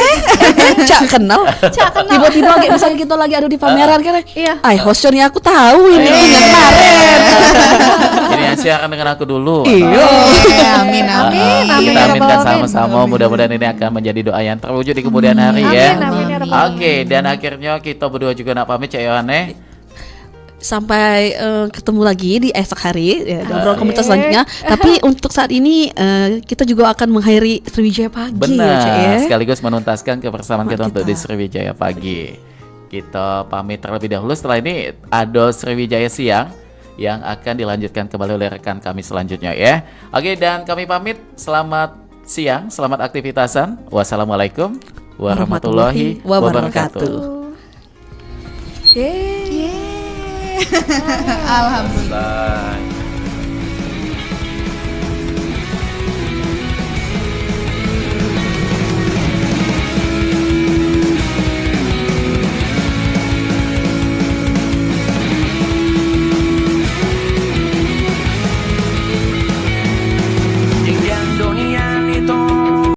Cak kenal. Tiba-tiba kayak misalnya kita lagi ada di pameran kan.
Iya.
Ay, hostnya nih aku tahu ini yang kemarin.
Ini yang siaran dengan aku dulu.
Iya.
Amin, amin.
Kita aminkan sama-sama, mudah-mudahan ini akan menjadi doa yang terwujud di kemudian hari ya.
Amin, ya Rabbal
Oke, dan akhirnya kita berdua juga nak pamit Cek Yohane.
Sampai ketemu lagi di esok hari ya, di obrolan komunitas selanjutnya. Tapi untuk saat ini kita juga akan mengakhiri Sriwijaya Pagi
Benar,
ya, Cek ya.
sekaligus menuntaskan kebersamaan kita untuk
kita.
di Sriwijaya Pagi. Kita pamit terlebih dahulu, setelah ini ada Sriwijaya Siang yang akan dilanjutkan kembali oleh rekan kami selanjutnya ya. Oke, dan kami pamit, selamat siang, selamat aktivitasan. Wassalamualaikum warahmatullahi wabarakatuh.
Yeay.
Alhamdulillah.